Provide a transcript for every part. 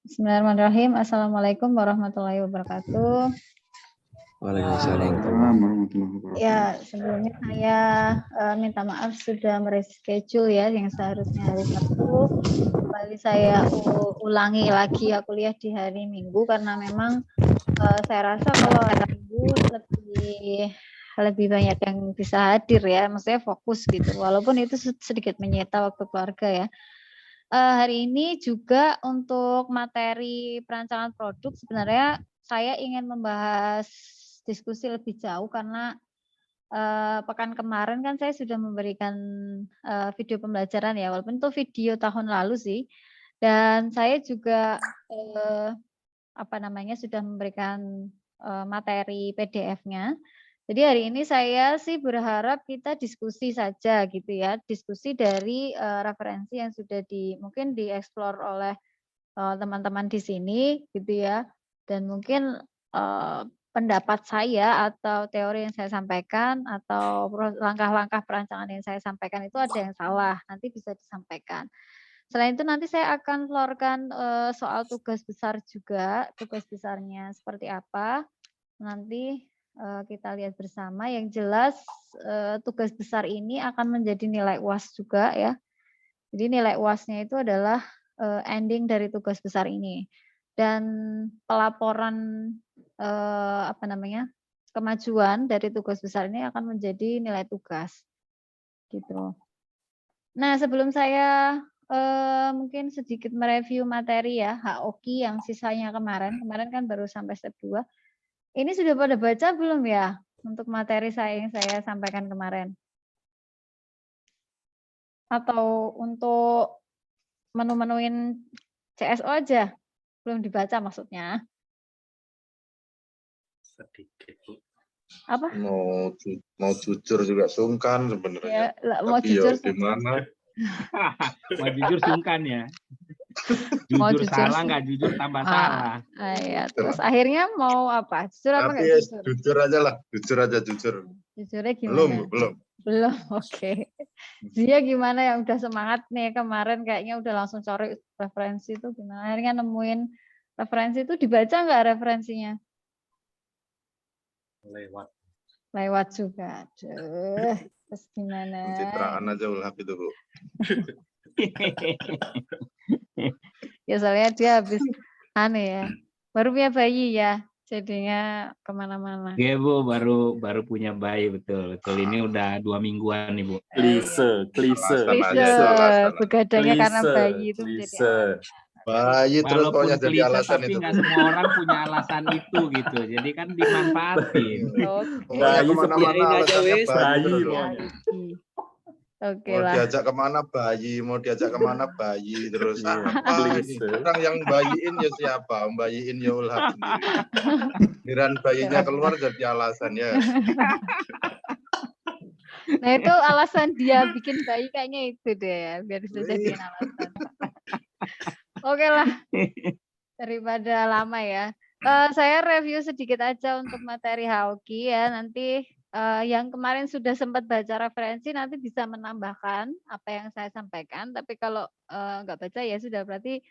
Bismillahirrahmanirrahim. Assalamualaikum warahmatullahi wabarakatuh. Waalaikumsalam. Ya, sebelumnya saya minta maaf sudah mereschedule ya, yang seharusnya hari Sabtu. Kembali saya ulangi lagi ya kuliah di hari Minggu karena memang saya rasa kalau hari Minggu lebih banyak yang bisa hadir ya, maksudnya fokus gitu. Walaupun itu sedikit menyita waktu keluarga ya. Hari ini juga untuk materi perancangan produk sebenarnya saya ingin membahas diskusi lebih jauh karena pekan kemarin kan saya sudah memberikan video pembelajaran ya, walaupun itu video tahun lalu sih. Dan saya juga sudah memberikan materi PDF-nya. Jadi hari ini saya sih berharap kita diskusi saja gitu ya, diskusi dari referensi yang sudah mungkin dieksplor oleh teman-teman di sini gitu ya, dan mungkin pendapat saya atau teori yang saya sampaikan atau langkah-langkah perancangan yang saya sampaikan itu ada yang salah, nanti bisa disampaikan. Selain itu nanti saya akan florkan soal tugas besar juga, tugas besarnya seperti apa, nanti kita lihat bersama. Yang jelas tugas besar ini akan menjadi nilai UAS juga ya. Jadi nilai UASnya itu adalah ending dari tugas besar ini. Dan pelaporan kemajuan dari tugas besar ini akan menjadi nilai tugas. Gitu. Nah, sebelum saya mungkin sedikit mereview materi ya, HOKI yang sisanya kemarin kan baru sampai step 2. Ini sudah pada baca belum ya untuk materi saya yang saya sampaikan kemarin? Atau untuk menu-menuin CSO aja? Belum dibaca maksudnya? Sedikit, Bu. Apa? Mau jujur juga sungkan sebenarnya. Ya, mau tapi jujur gimana? Mau jujur sungkan ya. Mau Jujur salah, nggak jujur tambah salah. Ya. Terus akhirnya mau apa? Jujur apa nggak jujur? Jujur aja lah, jujur. Jujurnya gimana? Belum, oke. Dia gimana yang udah semangat nih kemarin kayaknya udah langsung cari referensi itu gimana? Akhirnya nemuin referensi itu, dibaca nggak referensinya? Lewat juga. Aduh, terus gimana? Pencitraan aja ulhak itu, Bu. Ya soalnya dia habis ya, baru punya bayi ya, jadinya kemana-mana. Iya, Bu, baru punya bayi, betul. Ini udah 2 mingguan nih, Bu. Klise. Begadangnya karena bayi itu menjadi bayi terus pokoknya jadi alasan tapi itu. nggak semua orang punya alasan itu gitu. Jadi kan dimanfaatin. Pokoknya kemana-mana alasannya bayi. Oke mau lah. diajak kemana bayi terus apa ini? Orang yang bayiin ya siapa? Bayiin ya ulhak sendiri. Giliran bayinya keluar jadi alasan ya. Nah itu alasan dia bikin bayi kayaknya itu deh ya, biar bisa jadiin alasan. Oke lah, daripada lama ya. Saya review sedikit aja untuk materi HOKI ya, nanti yang kemarin sudah sempat baca referensi nanti bisa menambahkan apa yang saya sampaikan, tapi kalau nggak baca ya sudah, berarti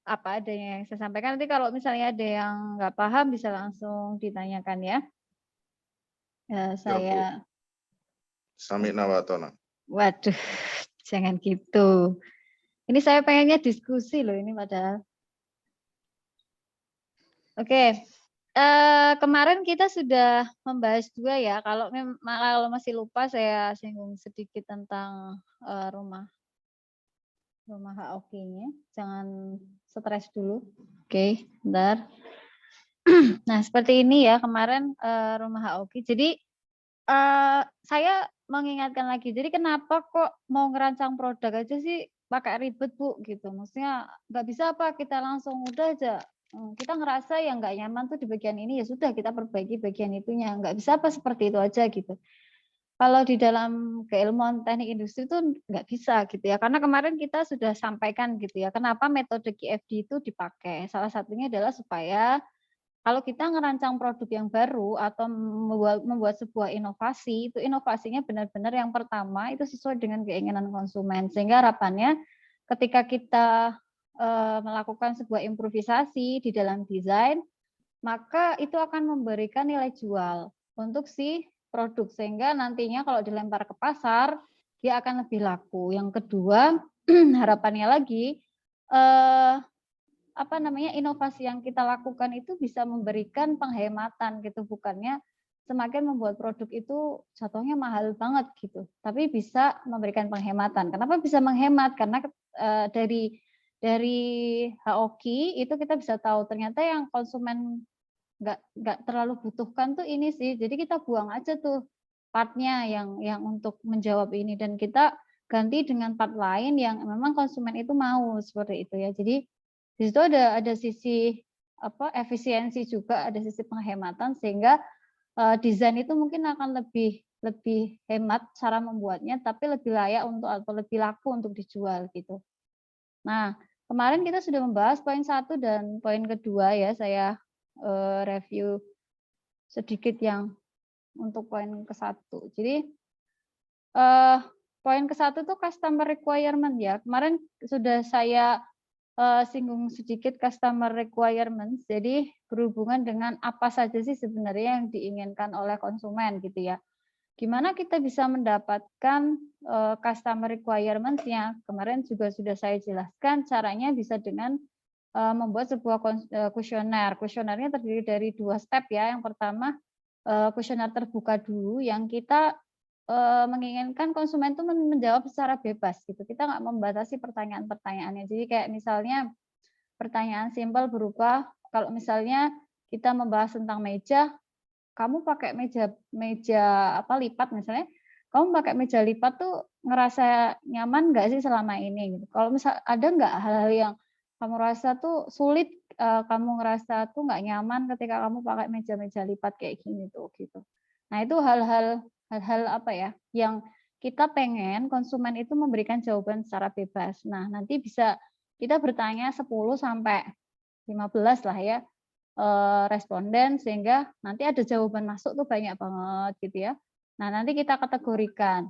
apa adanya yang saya sampaikan. Nanti kalau misalnya ada yang nggak paham bisa langsung ditanyakan ya. Saya Sami nawatona. Waduh, jangan gitu. Ini saya pengennya diskusi loh ini padahal. Oke, kemarin kita sudah membahas juga ya. Kalau masih lupa saya singgung sedikit tentang rumah HOKI-nya. Jangan stres dulu. Oke, bentar. Nah seperti ini ya kemarin rumah HOKI. Jadi saya mengingatkan lagi. Jadi kenapa kok mau ngerancang produk aja sih pakai ribet Bu gitu. Maksudnya nggak bisa apa kita langsung udah aja. Kita ngerasa yang nggak nyaman tuh di bagian ini ya sudah kita perbaiki bagian itunya. Nggak bisa apa seperti itu aja gitu. Kalau di dalam keilmuan teknik industri itu nggak bisa gitu ya. Karena kemarin kita sudah sampaikan gitu ya. Kenapa metode QFD itu dipakai. Salah satunya adalah supaya kalau kita ngerancang produk yang baru atau membuat sebuah inovasi, itu inovasinya benar-benar yang pertama itu sesuai dengan keinginan konsumen. Sehingga harapannya ketika kita melakukan sebuah improvisasi di dalam desain, maka itu akan memberikan nilai jual untuk si produk, sehingga nantinya kalau dilempar ke pasar dia akan lebih laku. Yang kedua, harapannya lagi inovasi yang kita lakukan itu bisa memberikan penghematan gitu, bukannya semakin membuat produk itu jatuhnya mahal banget gitu, tapi bisa memberikan penghematan. Kenapa bisa menghemat? Karena dari HOKI itu kita bisa tahu ternyata yang konsumen nggak terlalu butuhkan tuh ini sih, jadi kita buang aja tuh partnya yang untuk menjawab ini, dan kita ganti dengan part lain yang memang konsumen itu mau, seperti itu ya. Jadi di situ ada sisi efisiensi juga, ada sisi penghematan, sehingga desain itu mungkin akan lebih hemat cara membuatnya, tapi lebih layak untuk atau lebih laku untuk dijual gitu. Nah, kemarin kita sudah membahas poin 1 dan poin kedua ya, saya review sedikit yang untuk poin ke-1. Jadi poin ke-1 itu customer requirement ya. Kemarin sudah saya singgung sedikit customer requirements. Jadi berhubungan dengan apa saja sih sebenarnya yang diinginkan oleh konsumen gitu ya. Gimana kita bisa mendapatkan customer requirements-nya? Kemarin juga sudah saya jelaskan caranya bisa dengan membuat sebuah kuesioner. Kuesionernya terdiri dari 2 step ya. Yang pertama kuesioner terbuka dulu, yang kita menginginkan konsumen itu menjawab secara bebas gitu. Kita nggak membatasi pertanyaan-pertanyaannya. Jadi kayak misalnya pertanyaan simpel berupa, kalau misalnya kita membahas tentang meja, kamu pakai meja lipat misalnya, kamu pakai meja lipat tuh ngerasa nyaman nggak sih selama ini gitu. Kalau misal ada nggak hal-hal yang kamu rasa tuh sulit, kamu ngerasa tuh nggak nyaman ketika kamu pakai meja-meja lipat kayak gini tuh gitu. Nah itu hal-hal yang kita pengen konsumen itu memberikan jawaban secara bebas. Nah nanti bisa kita bertanya 10 sampai 15 lah ya responden, sehingga nanti ada jawaban masuk tuh banyak banget gitu ya. Nah nanti kita kategorikan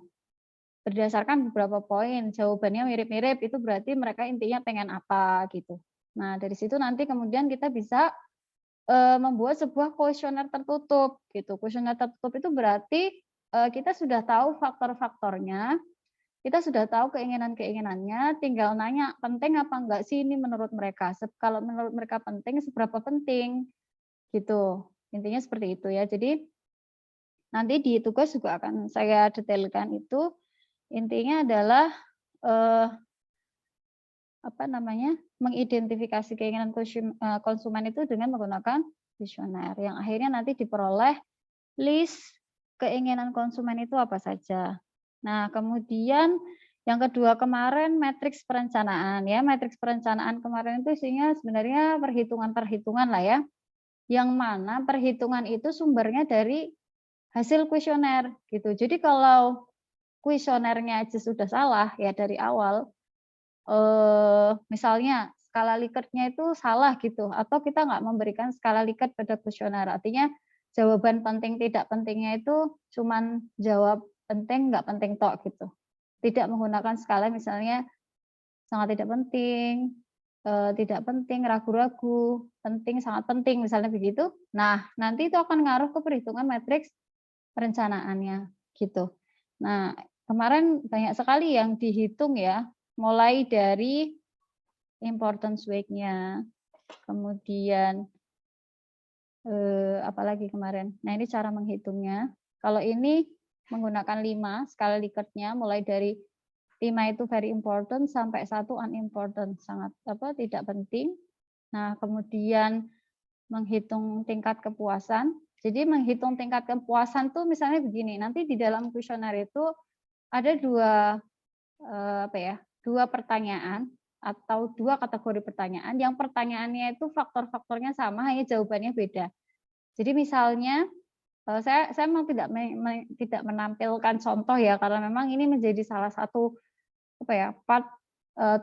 berdasarkan beberapa poin, jawabannya mirip-mirip, itu berarti mereka intinya pengen apa gitu. Nah dari situ nanti kemudian kita bisa membuat sebuah kuesioner tertutup gitu. Kuesioner tertutup itu berarti kita sudah tahu faktor-faktornya, kita sudah tahu keinginan-keinginannya, tinggal nanya penting apa enggak sih ini menurut mereka. Kalau menurut mereka penting, seberapa penting gitu. Intinya seperti itu ya. Jadi nanti di tugas juga akan saya detailkan itu. Intinya adalah mengidentifikasi keinginan konsumen itu dengan menggunakan kuesioner, yang akhirnya nanti diperoleh list keinginan konsumen itu apa saja. Nah, kemudian yang kedua kemarin matriks perencanaan ya. Matriks perencanaan kemarin itu isinya sebenarnya perhitungan-perhitungan lah ya. Yang mana perhitungan itu sumbernya dari hasil kuesioner gitu. Jadi kalau kuesionernya aja sudah salah ya dari awal, misalnya skala Likert-nya itu salah gitu, atau kita nggak memberikan skala Likert pada kuesioner, artinya jawaban penting tidak pentingnya itu cuman jawab penting nggak penting tok gitu, tidak menggunakan skala misalnya sangat tidak penting, ragu-ragu, penting, sangat penting misalnya begitu. Nah nanti itu akan ngaruh ke perhitungan matriks perencanaannya gitu. Nah kemarin banyak sekali yang dihitung ya, mulai dari importance weight-nya, kemudian apalagi kemarin. Nah ini cara menghitungnya. Kalau ini menggunakan 5 skala Likert-nya, mulai dari 5 itu very important sampai 1 unimportant, sangat tidak penting. Nah kemudian menghitung tingkat kepuasan. Jadi menghitung tingkat kepuasan tuh misalnya begini, nanti di dalam kuesioner itu ada dua pertanyaan atau 2 kategori pertanyaan, yang pertanyaannya itu faktor-faktornya sama, hanya jawabannya beda. Jadi misalnya saya mau tidak menampilkan contoh ya, karena memang ini menjadi salah satu part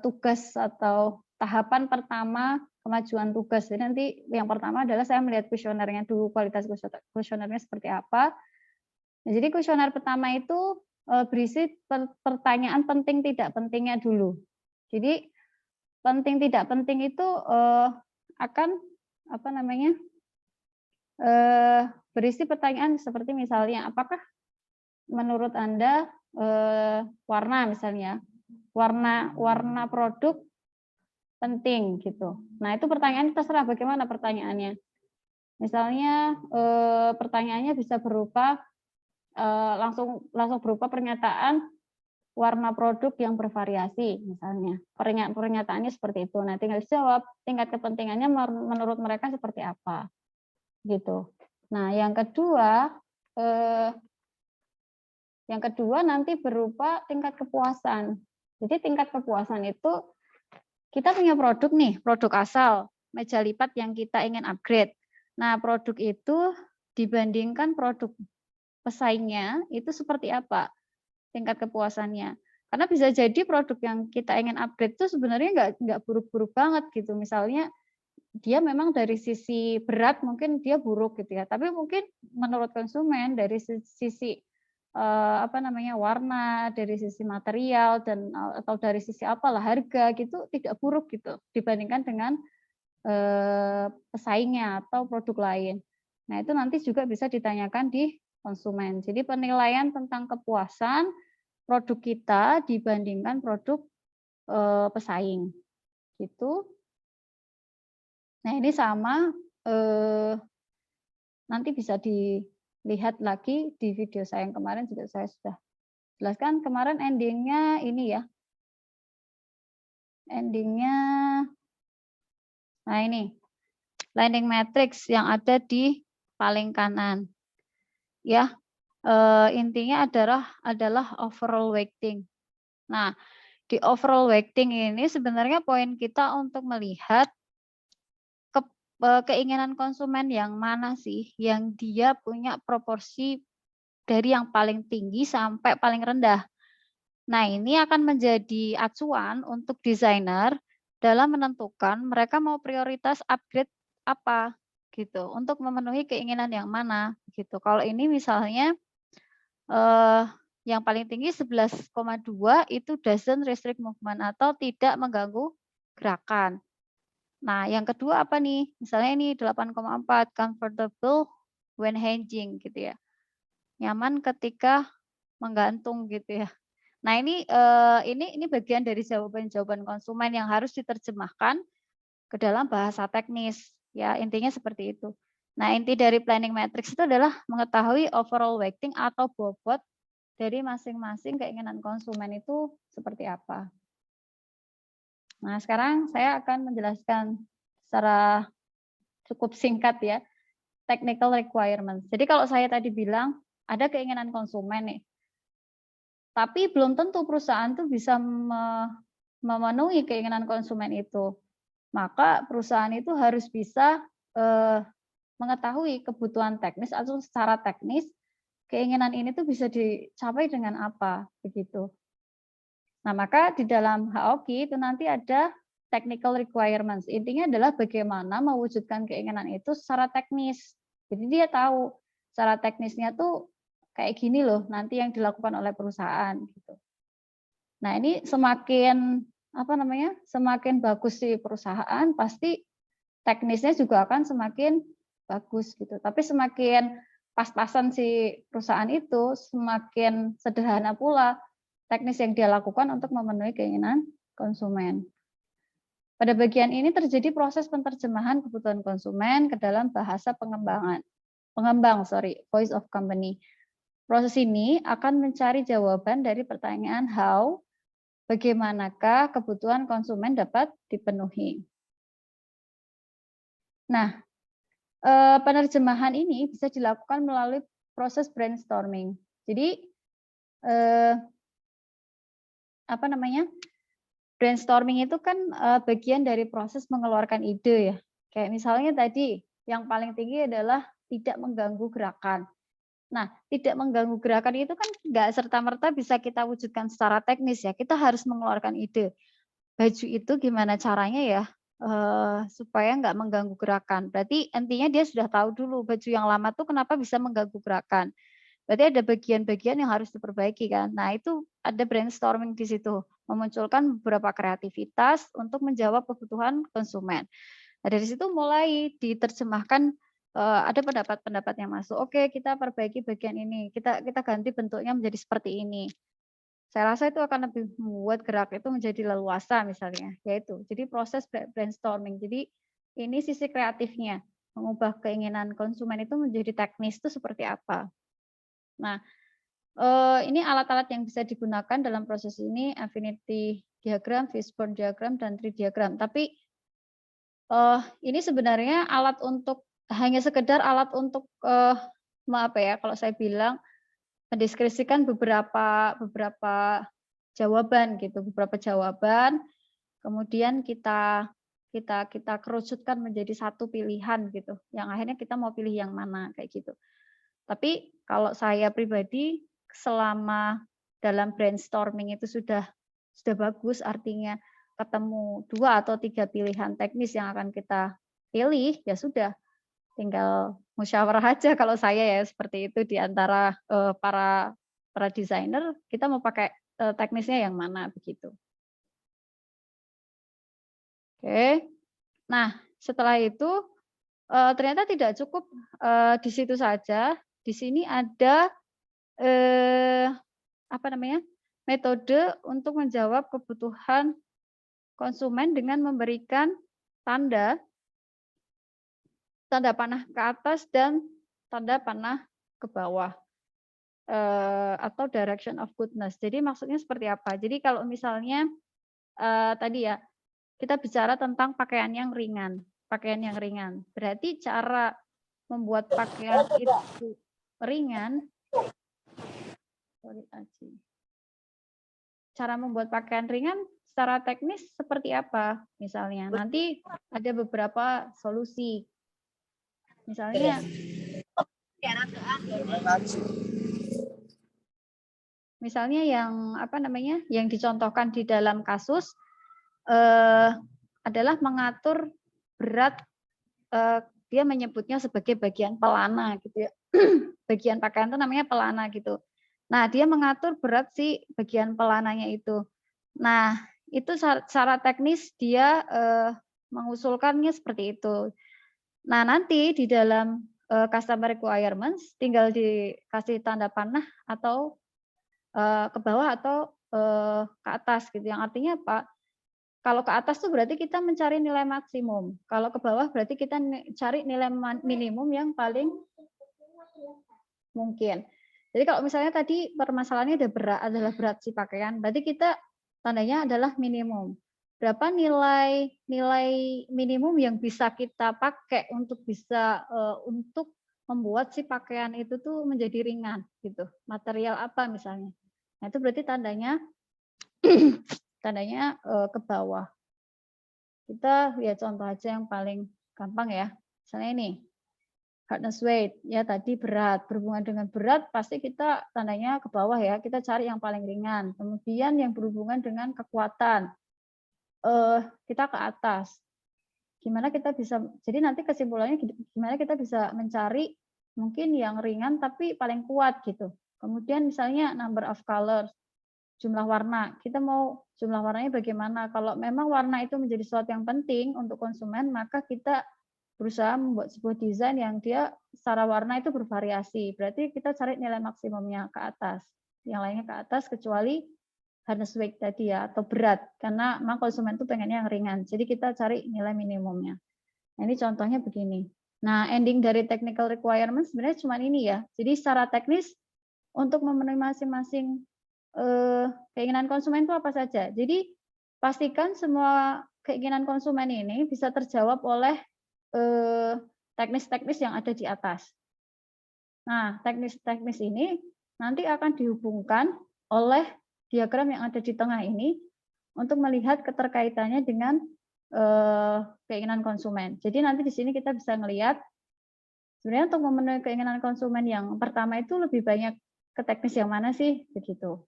tugas atau tahapan pertama kemajuan tugas. Jadi nanti yang pertama adalah saya melihat kuesionernya dulu, kualitas kuesionernya seperti apa. Nah, jadi kuesioner pertama itu berisi pertanyaan penting tidak pentingnya dulu. Jadi penting tidak penting itu akan apa namanya berisi pertanyaan seperti misalnya, apakah menurut Anda warna misalnya, warna produk penting gitu. Nah itu pertanyaan terserah bagaimana pertanyaannya. Misalnya pertanyaannya bisa berupa langsung berupa pernyataan warna produk yang bervariasi misalnya. Pernyataannya seperti itu. Nah tinggal jawab tingkat kepentingannya menurut mereka seperti apa gitu. Nah yang kedua nanti berupa tingkat kepuasan. Jadi tingkat kepuasan itu kita punya produk nih, produk asal meja lipat yang kita ingin upgrade. Nah produk itu dibandingkan produk pesaingnya itu seperti apa tingkat kepuasannya. Karena bisa jadi produk yang kita ingin upgrade itu sebenarnya nggak buruk-buruk banget gitu. Misalnya dia memang dari sisi berat mungkin dia buruk gitu ya. Tapi mungkin menurut konsumen dari sisi warna, dari sisi material dan atau dari sisi apalah harga gitu tidak buruk gitu dibandingkan dengan pesaingnya atau produk lain. Nah, itu nanti juga bisa ditanyakan di konsumen. Jadi penilaian tentang kepuasan produk kita dibandingkan produk pesaing. Gitu. Nah, ini sama nanti bisa dilihat lagi di video saya yang kemarin juga saya sudah jelaskan. Kemarin endingnya ini ya. Endingnya nah ini. Landing matrix yang ada di paling kanan. Ya. Intinya adalah overall weighting. Nah, di overall weighting ini sebenarnya poin kita untuk melihat keinginan konsumen yang mana sih yang dia punya proporsi dari yang paling tinggi sampai paling rendah. Nah, ini akan menjadi acuan untuk desainer dalam menentukan mereka mau prioritas upgrade apa gitu untuk memenuhi keinginan yang mana gitu. Kalau ini misalnya yang paling tinggi 11,2 itu doesn't restrict movement atau tidak mengganggu gerakan. Nah, yang kedua apa nih? Misalnya ini 8,4 comfortable when hanging gitu ya. Nyaman ketika menggantung gitu ya. Nah, ini bagian dari jawaban-jawaban konsumen yang harus diterjemahkan ke dalam bahasa teknis ya. Intinya seperti itu. Nah, inti dari planning matrix itu adalah mengetahui overall weighting atau bobot dari masing-masing keinginan konsumen itu seperti apa. Nah, sekarang saya akan menjelaskan secara cukup singkat ya, technical requirements. Jadi kalau saya tadi bilang ada keinginan konsumen nih, tapi belum tentu perusahaan tuh bisa memenuhi keinginan konsumen itu. Maka perusahaan itu harus bisa mengetahui kebutuhan teknis atau secara teknis keinginan ini tuh bisa dicapai dengan apa begitu. Nah, maka di dalam HOQ itu nanti ada technical requirements. Intinya adalah bagaimana mewujudkan keinginan itu secara teknis. Jadi dia tahu secara teknisnya tuh kayak gini loh nanti yang dilakukan oleh perusahaan gitu. Nah, ini semakin semakin bagus si perusahaan pasti teknisnya juga akan semakin bagus gitu. Tapi semakin pas-pasan si perusahaan itu, semakin sederhana pula teknis yang dia lakukan untuk memenuhi keinginan konsumen. Pada bagian ini terjadi proses penerjemahan kebutuhan konsumen ke dalam bahasa voice of company. Proses ini akan mencari jawaban dari pertanyaan how, bagaimanakah kebutuhan konsumen dapat dipenuhi. Nah, penerjemahan ini bisa dilakukan melalui proses brainstorming. Jadi, brainstorming itu kan bagian dari proses mengeluarkan ide ya. Kayak misalnya tadi, yang paling tinggi adalah tidak mengganggu gerakan. Nah, tidak mengganggu gerakan itu kan nggak serta-merta bisa kita wujudkan secara teknis ya. Kita harus mengeluarkan ide. Baju itu gimana caranya ya supaya nggak mengganggu gerakan. Berarti intinya dia sudah tahu dulu baju yang lama tuh kenapa bisa mengganggu gerakan. Berarti ada bagian-bagian yang harus diperbaiki kan. Nah, itu ada brainstorming di situ. memunculkan beberapa kreativitas untuk menjawab kebutuhan konsumen. Nah, dari situ mulai diterjemahkan, ada pendapat-pendapat yang masuk, oke kita perbaiki bagian ini, kita ganti bentuknya menjadi seperti ini. Saya rasa itu akan lebih membuat gerak itu menjadi leluasa misalnya, yaitu jadi proses brainstorming. Jadi ini sisi kreatifnya, mengubah keinginan konsumen itu menjadi teknis itu seperti apa. Nah, ini alat-alat yang bisa digunakan dalam proses ini, affinity diagram, fishbone diagram, dan tree diagram. Tapi ini sebenarnya hanya sekedar alat untuk apa ya, kalau saya bilang mendeskripsikan beberapa jawaban gitu, beberapa jawaban, kemudian kita kerucutkan menjadi satu pilihan gitu, yang akhirnya kita mau pilih yang mana kayak gitu. Tapi kalau saya pribadi selama dalam brainstorming itu sudah bagus, artinya ketemu 2 atau 3 pilihan teknis yang akan kita pilih, ya sudah tinggal musyawarah aja kalau saya ya seperti itu di antara para desainer, kita mau pakai teknisnya yang mana begitu. Oke. Nah, setelah itu ternyata tidak cukup di situ saja. Di sini ada metode untuk menjawab kebutuhan konsumen dengan memberikan tanda panah ke atas dan tanda panah ke bawah, atau direction of goodness. Jadi maksudnya seperti apa? Jadi kalau misalnya tadi ya, kita bicara tentang pakaian yang ringan. Berarti cara membuat pakaian itu ringan, cara membuat pakaian ringan secara teknis seperti apa? Misalnya, nanti ada beberapa solusi. Misalnya, yang dicontohkan di dalam kasus adalah mengatur berat, dia menyebutnya sebagai bagian pelana gitu ya. Bagian pakaian itu namanya pelana gitu. Nah, dia mengatur berat si bagian pelananya itu. Nah, itu secara teknis dia mengusulkannya seperti itu. Nah, nanti di dalam customer requirements tinggal dikasih tanda panah atau ke bawah atau ke atas gitu. Yang artinya apa? Kalau ke atas tuh berarti kita mencari nilai maksimum. Kalau ke bawah berarti kita cari nilai minimum yang paling mungkin. Jadi kalau misalnya tadi permasalahannya adalah berat si pakaian, berarti kita tandanya adalah minimum. Berapa nilai minimum yang bisa kita pakai untuk untuk membuat si pakaian itu tuh menjadi ringan gitu. Material apa misalnya. Nah, itu berarti tandanya ke bawah. Kita lihat contoh aja yang paling gampang ya. Misalnya ini, hardness weight, ya tadi berat. Berhubungan dengan berat pasti kita tandanya ke bawah ya. Kita cari yang paling ringan. Kemudian yang berhubungan dengan kekuatan, kita ke atas. Gimana kita bisa, jadi nanti kesimpulannya gimana kita bisa mencari mungkin yang ringan tapi paling kuat gitu. Kemudian misalnya number of colors, jumlah warna. Kita mau jumlah warnanya bagaimana? Kalau memang warna itu menjadi sesuatu yang penting untuk konsumen, maka kita berusaha membuat sebuah desain yang dia secara warna itu bervariasi. Berarti kita cari nilai maksimumnya ke atas. Yang lainnya ke atas kecuali hardness weight tadi ya, atau berat. Karena memang konsumen itu pengennya yang ringan. Jadi kita cari nilai minimumnya. Nah, ini contohnya begini. Nah, ending dari technical requirement sebenarnya cuma ini ya. Jadi secara teknis untuk memenuhi masing-masing keinginan konsumen itu apa saja. Jadi pastikan semua keinginan konsumen ini bisa terjawab oleh teknis-teknis yang ada di atas. Nah, teknis-teknis ini nanti akan dihubungkan oleh diagram yang ada di tengah ini untuk melihat keterkaitannya dengan keinginan konsumen. Jadi nanti di sini kita bisa melihat sebenarnya untuk memenuhi keinginan konsumen yang pertama itu lebih banyak ke teknis yang mana sih begitu.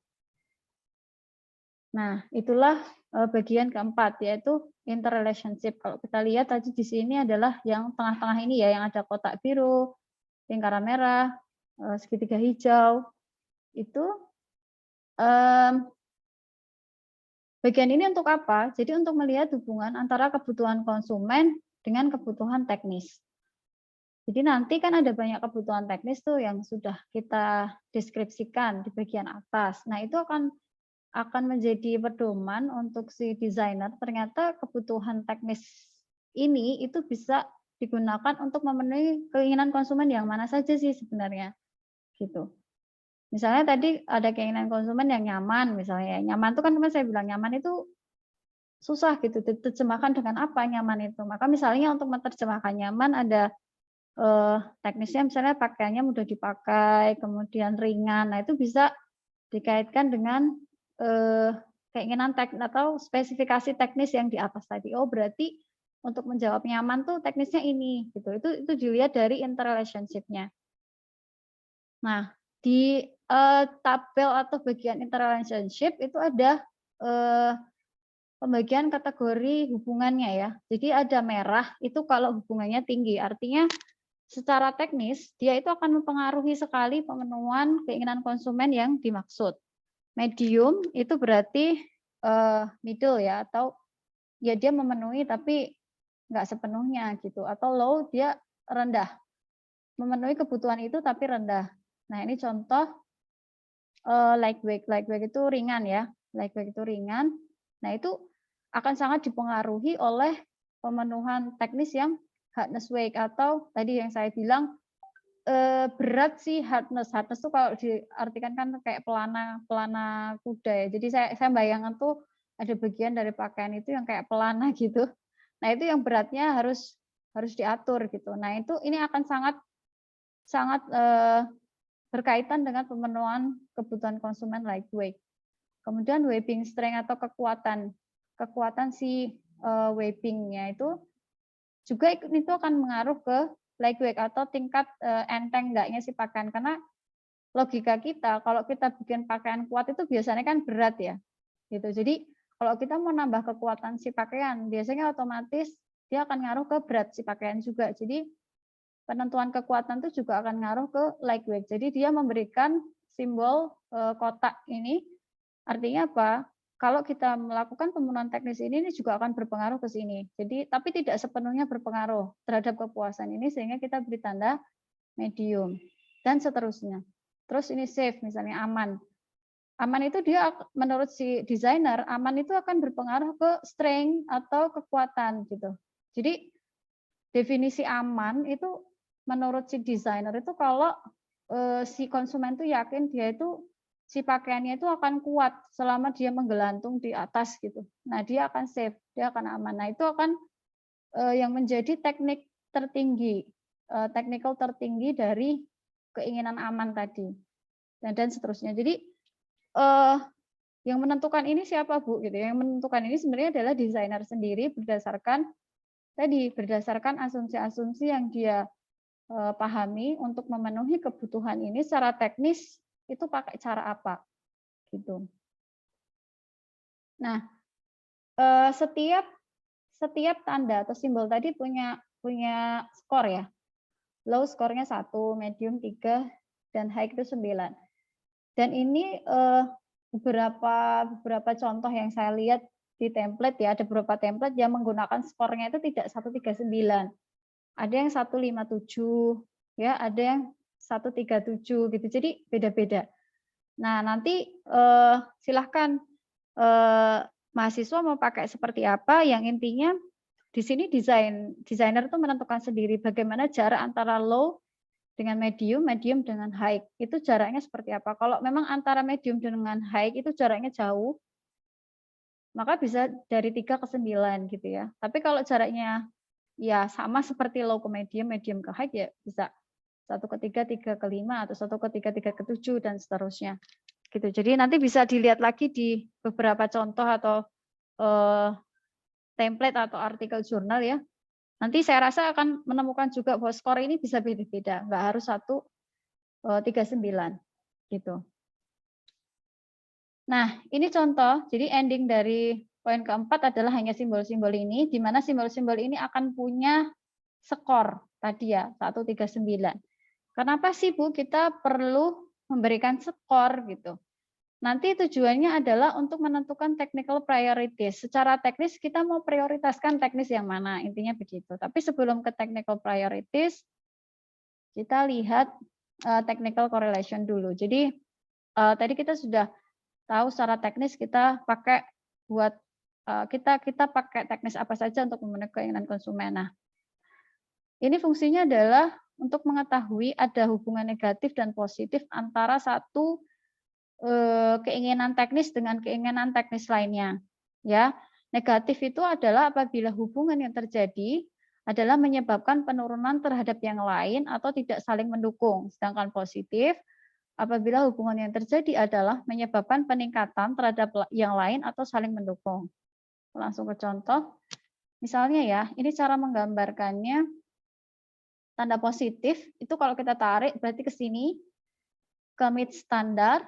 Nah, itulah bagian keempat, yaitu interrelationship. Kalau kita lihat tadi di sini adalah yang tengah-tengah ini ya, yang ada kotak biru, lingkaran merah, segitiga hijau. Itu bagian ini untuk apa? Jadi untuk melihat hubungan antara kebutuhan konsumen dengan kebutuhan teknis. Jadi nanti kan ada banyak kebutuhan teknis tuh yang sudah kita deskripsikan di bagian atas. Nah, itu akan menjadi pedoman untuk si desainer. Ternyata kebutuhan teknis ini itu bisa digunakan untuk memenuhi keinginan konsumen yang mana saja sih sebenarnya. Gitu. Misalnya tadi ada keinginan konsumen yang nyaman, misalnya. Nyaman itu kan saya bilang nyaman itu susah gitu, diterjemahkan dengan apa nyaman itu. Maka misalnya untuk menerjemahkan nyaman ada teknisnya, misalnya pakaiannya mudah dipakai, kemudian ringan. Nah, itu bisa dikaitkan dengan keinginan teknis atau spesifikasi teknis yang di atas tadi. Oh, berarti untuk menjawab nyaman tuh teknisnya ini gitu. Itu dilihat dari interrelationship-nya. Nah, di tabel atau bagian interrelationship itu ada pembagian kategori hubungannya ya. Jadi ada merah itu kalau hubungannya tinggi, artinya secara teknis dia itu akan mempengaruhi sekali pemenuhan keinginan konsumen yang dimaksud. Medium itu berarti middle ya, atau ya dia memenuhi tapi nggak sepenuhnya gitu. Atau low dia rendah, memenuhi kebutuhan itu tapi rendah. Nah, ini contoh lightweight. Lightweight itu ringan ya. Lightweight itu ringan. Nah, itu akan sangat dipengaruhi oleh pemenuhan teknis yang hardness weight, atau tadi yang saya bilang berat sih hardness. Hardness itu kalau diartikan kan kayak pelana kuda ya. Jadi saya bayangkan tuh ada bagian dari pakaian itu yang kayak pelana gitu. Nah, itu yang beratnya harus diatur gitu. Nah, ini akan sangat berkaitan dengan pemenuhan kebutuhan konsumen lightweight. Kemudian webbing strength atau kekuatan si webbingnya itu juga itu akan mengaruh ke lightweight atau tingkat enteng enggaknya si pakaian. Karena logika kita kalau kita bikin pakaian kuat itu biasanya kan berat ya, gitu. Jadi kalau kita mau nambah kekuatan si pakaian, biasanya otomatis dia akan ngaruh ke berat si pakaian juga. Jadi penentuan kekuatan itu juga akan ngaruh ke lightweight. Jadi dia memberikan simbol kotak ini, artinya apa? Kalau kita melakukan pemenuhan teknis ini juga akan berpengaruh ke sini. Jadi tapi tidak sepenuhnya berpengaruh terhadap kepuasan ini, sehingga kita beri tanda medium dan seterusnya. Terus ini safe, misalnya aman. Aman itu dia menurut si desainer, aman itu akan berpengaruh ke strength atau kekuatan gitu. Jadi definisi aman itu menurut si desainer itu kalau si konsumen itu yakin dia itu si pakaiannya itu akan kuat selama dia menggelantung di atas gitu. Nah, dia akan safe, dia akan aman. Nah, itu akan yang menjadi teknik tertinggi, technical tertinggi dari keinginan aman tadi. Dan seterusnya. Jadi yang menentukan ini siapa, Bu? Gitu. Yang menentukan ini sebenarnya adalah desainer sendiri berdasarkan asumsi-asumsi yang dia pahami untuk memenuhi kebutuhan ini secara teknis itu pakai cara apa gitu. Nah, setiap tanda atau simbol tadi punya skor ya. Low skornya 1, medium 3, dan high itu 9. Dan ini beberapa contoh yang saya lihat di template ya, ada beberapa template yang menggunakan skornya itu tidak 139. Ada yang 157 ya, ada yang 137 gitu. Jadi beda-beda. Nah, nanti silahkan mahasiswa mau pakai seperti apa, yang intinya di sini desainer itu menentukan sendiri bagaimana jarak antara low dengan medium dengan high. Itu jaraknya seperti apa. Kalau memang antara medium dengan high itu jaraknya jauh, maka bisa dari 3 ke 9 gitu ya. Tapi kalau jaraknya ya sama seperti low ke medium ke high ya bisa 1 ke 3, 3 ke 5, atau 1 ke 3, 3 ke 7, dan seterusnya. Gitu. Jadi nanti bisa dilihat lagi di beberapa contoh atau template atau artikel jurnal ya. Nanti saya rasa akan menemukan juga bahwa skor ini bisa beda-beda, nggak harus 139 gitu. Nah, ini contoh. Jadi ending dari poin keempat adalah hanya simbol-simbol ini, di mana simbol-simbol ini akan punya skor tadi ya, 139. Kenapa sih Bu kita perlu memberikan skor gitu? nanti tujuannya adalah untuk menentukan technical priorities. Secara teknis kita mau prioritaskan teknis yang mana, intinya begitu. Tapi sebelum ke technical priorities, kita lihat technical correlation dulu. Jadi tadi kita sudah tahu secara teknis kita pakai buat kita pakai teknis apa saja untuk memenuhi keinginan konsumen. Nah, ini fungsinya adalah untuk mengetahui ada hubungan negatif dan positif antara satu keinginan teknis dengan keinginan teknis lainnya. Ya, negatif itu adalah apabila hubungan yang terjadi adalah menyebabkan penurunan terhadap yang lain atau tidak saling mendukung. Sedangkan positif apabila hubungan yang terjadi adalah menyebabkan peningkatan terhadap yang lain atau saling mendukung. Langsung ke contoh. Misalnya ya, ini cara menggambarkannya. Tanda positif itu kalau kita tarik berarti ke sini, ke mid standar,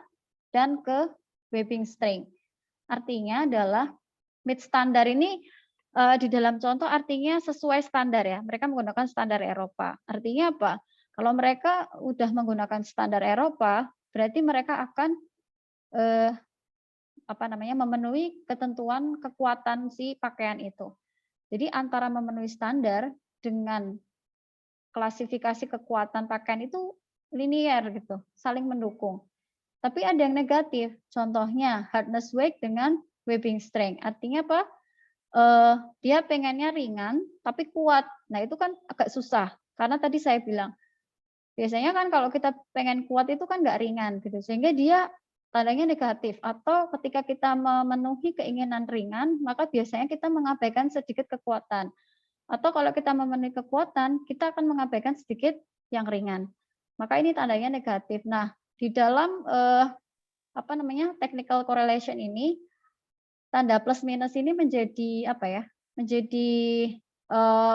dan ke webbing string. Artinya adalah mid standar ini di dalam contoh artinya sesuai standar ya. Mereka menggunakan standar Eropa. Artinya apa? Kalau mereka udah menggunakan standar Eropa, berarti mereka akan memenuhi ketentuan kekuatan si pakaian itu. Jadi antara memenuhi standar dengan klasifikasi kekuatan pakaian itu linear gitu, saling mendukung. Tapi ada yang negatif, contohnya hardness weight dengan webbing strength. Artinya apa? Dia pengennya ringan tapi kuat. Nah itu kan agak susah, karena tadi saya bilang biasanya kan kalau kita pengen kuat itu kan nggak ringan gitu, sehingga dia tandanya negatif. Atau ketika kita memenuhi keinginan ringan, maka biasanya kita mengabaikan sedikit kekuatan. Atau kalau kita memenuhi kekuatan, kita akan mengabaikan sedikit yang ringan. Maka ini tandanya negatif. Nah, di dalam technical correlation ini, tanda plus minus ini menjadi menjadi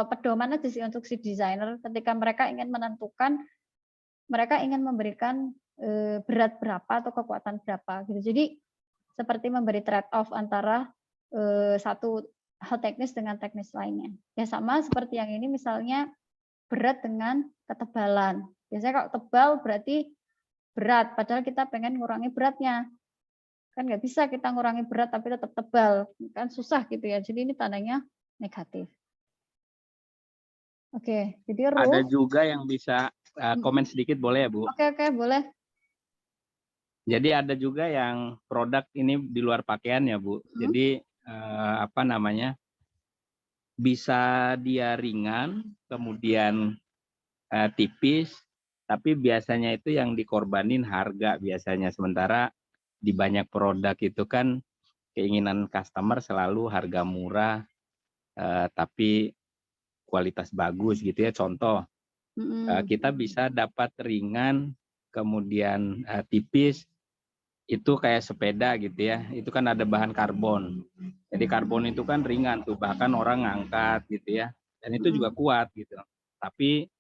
pedoman aja sih untuk si desainer ketika mereka ingin menentukan, mereka ingin memberikan berat berapa atau kekuatan berapa gitu. Jadi seperti memberi trade off antara satu hal teknis dengan teknis lainnya. Ya sama seperti yang ini misalnya berat dengan ketebalan. Biasanya kalau tebal berarti berat, padahal kita pengen ngurangi beratnya. Kan nggak bisa kita ngurangi berat tapi tetap tebal. Kan susah gitu ya. Jadi ini tandanya negatif. Oke, jadi ada juga yang bisa komen sedikit boleh ya Bu? Oke, boleh. Jadi ada juga yang produk ini di luar pakaian ya Bu. Jadi bisa dia ringan, kemudian tipis, tapi biasanya itu yang dikorbanin harga biasanya. Sementara di banyak produk itu kan keinginan customer selalu harga murah, tapi kualitas bagus gitu ya. Contoh, kita bisa dapat ringan, kemudian tipis, itu kayak sepeda gitu ya. Itu kan ada bahan karbon. Jadi karbon itu kan ringan tuh, bahkan orang ngangkat gitu ya. Dan itu juga kuat gitu. Tapi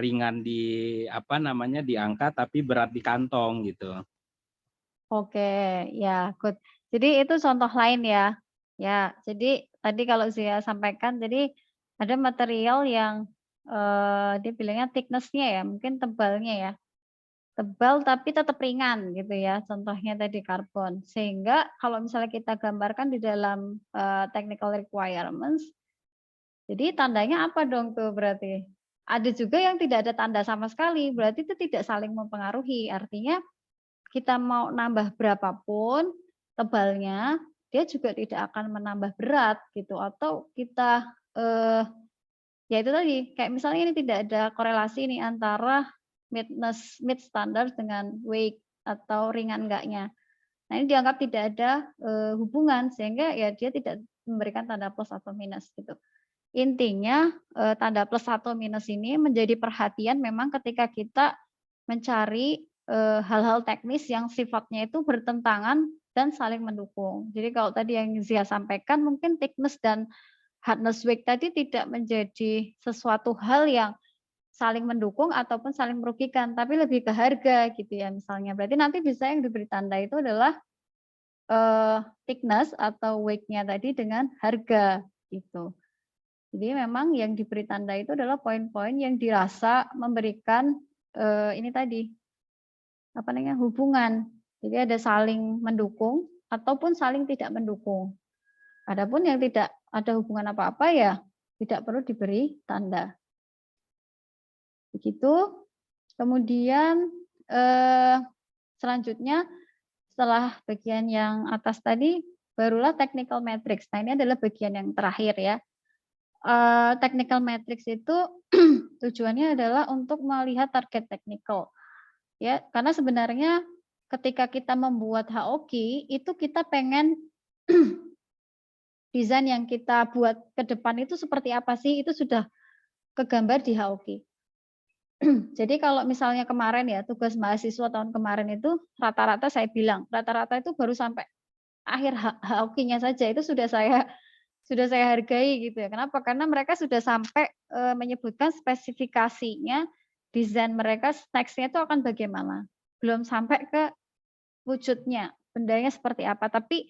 ringan diangkat tapi berat di kantong gitu. Oke, ya, good. Jadi itu contoh lain ya. Ya, jadi tadi kalau saya sampaikan, jadi ada material yang dia bilangnya thickness-nya ya, mungkin tebalnya ya. Tebal tapi tetap ringan gitu ya. Contohnya tadi karbon. Sehingga kalau misalnya kita gambarkan di dalam technical requirements, jadi tandanya apa dong tuh berarti? Ada juga yang tidak ada tanda sama sekali, berarti itu tidak saling mempengaruhi. Artinya kita mau nambah berapapun tebalnya, dia juga tidak akan menambah berat gitu. Atau kita ya itu tadi, kayak misalnya ini tidak ada korelasi nih antara mid standard dengan weight atau ringan enggaknya. Nah ini dianggap tidak ada hubungan, sehingga ya dia tidak memberikan tanda plus atau minus gitu. Intinya tanda plus atau minus ini menjadi perhatian memang ketika kita mencari hal-hal teknis yang sifatnya itu bertentangan dan saling mendukung. Jadi kalau tadi yang Zia sampaikan, mungkin thickness dan hardness weight tadi tidak menjadi sesuatu hal yang saling mendukung ataupun saling merugikan, tapi lebih ke harga gitu ya misalnya. Berarti nanti bisa yang diberi tanda itu adalah thickness atau weight-nya tadi dengan harga gitu. Jadi memang yang diberi tanda itu adalah poin-poin yang dirasa memberikan ini tadi hubungan Jadi ada saling mendukung ataupun saling tidak mendukung. Adapun yang tidak ada hubungan apa-apa ya tidak perlu diberi tanda. Begitu. Kemudian selanjutnya setelah bagian yang atas tadi barulah technical matrix. Nah, ini adalah bagian yang terakhir ya. Technical matrix itu tujuannya adalah untuk melihat target technical. Ya, karena sebenarnya ketika kita membuat HOQ itu kita pengen desain yang kita buat ke depan itu seperti apa sih? Itu sudah kegambar di HOQ. Jadi kalau misalnya kemarin ya tugas mahasiswa tahun kemarin itu rata-rata saya bilang rata-rata itu baru sampai akhir HOQ-nya saja itu sudah saya hargai gitu ya. Kenapa? Karena mereka sudah sampai menyebutkan spesifikasinya, desain mereka nextnya itu akan bagaimana. Belum sampai ke wujudnya, bendanya seperti apa. Tapi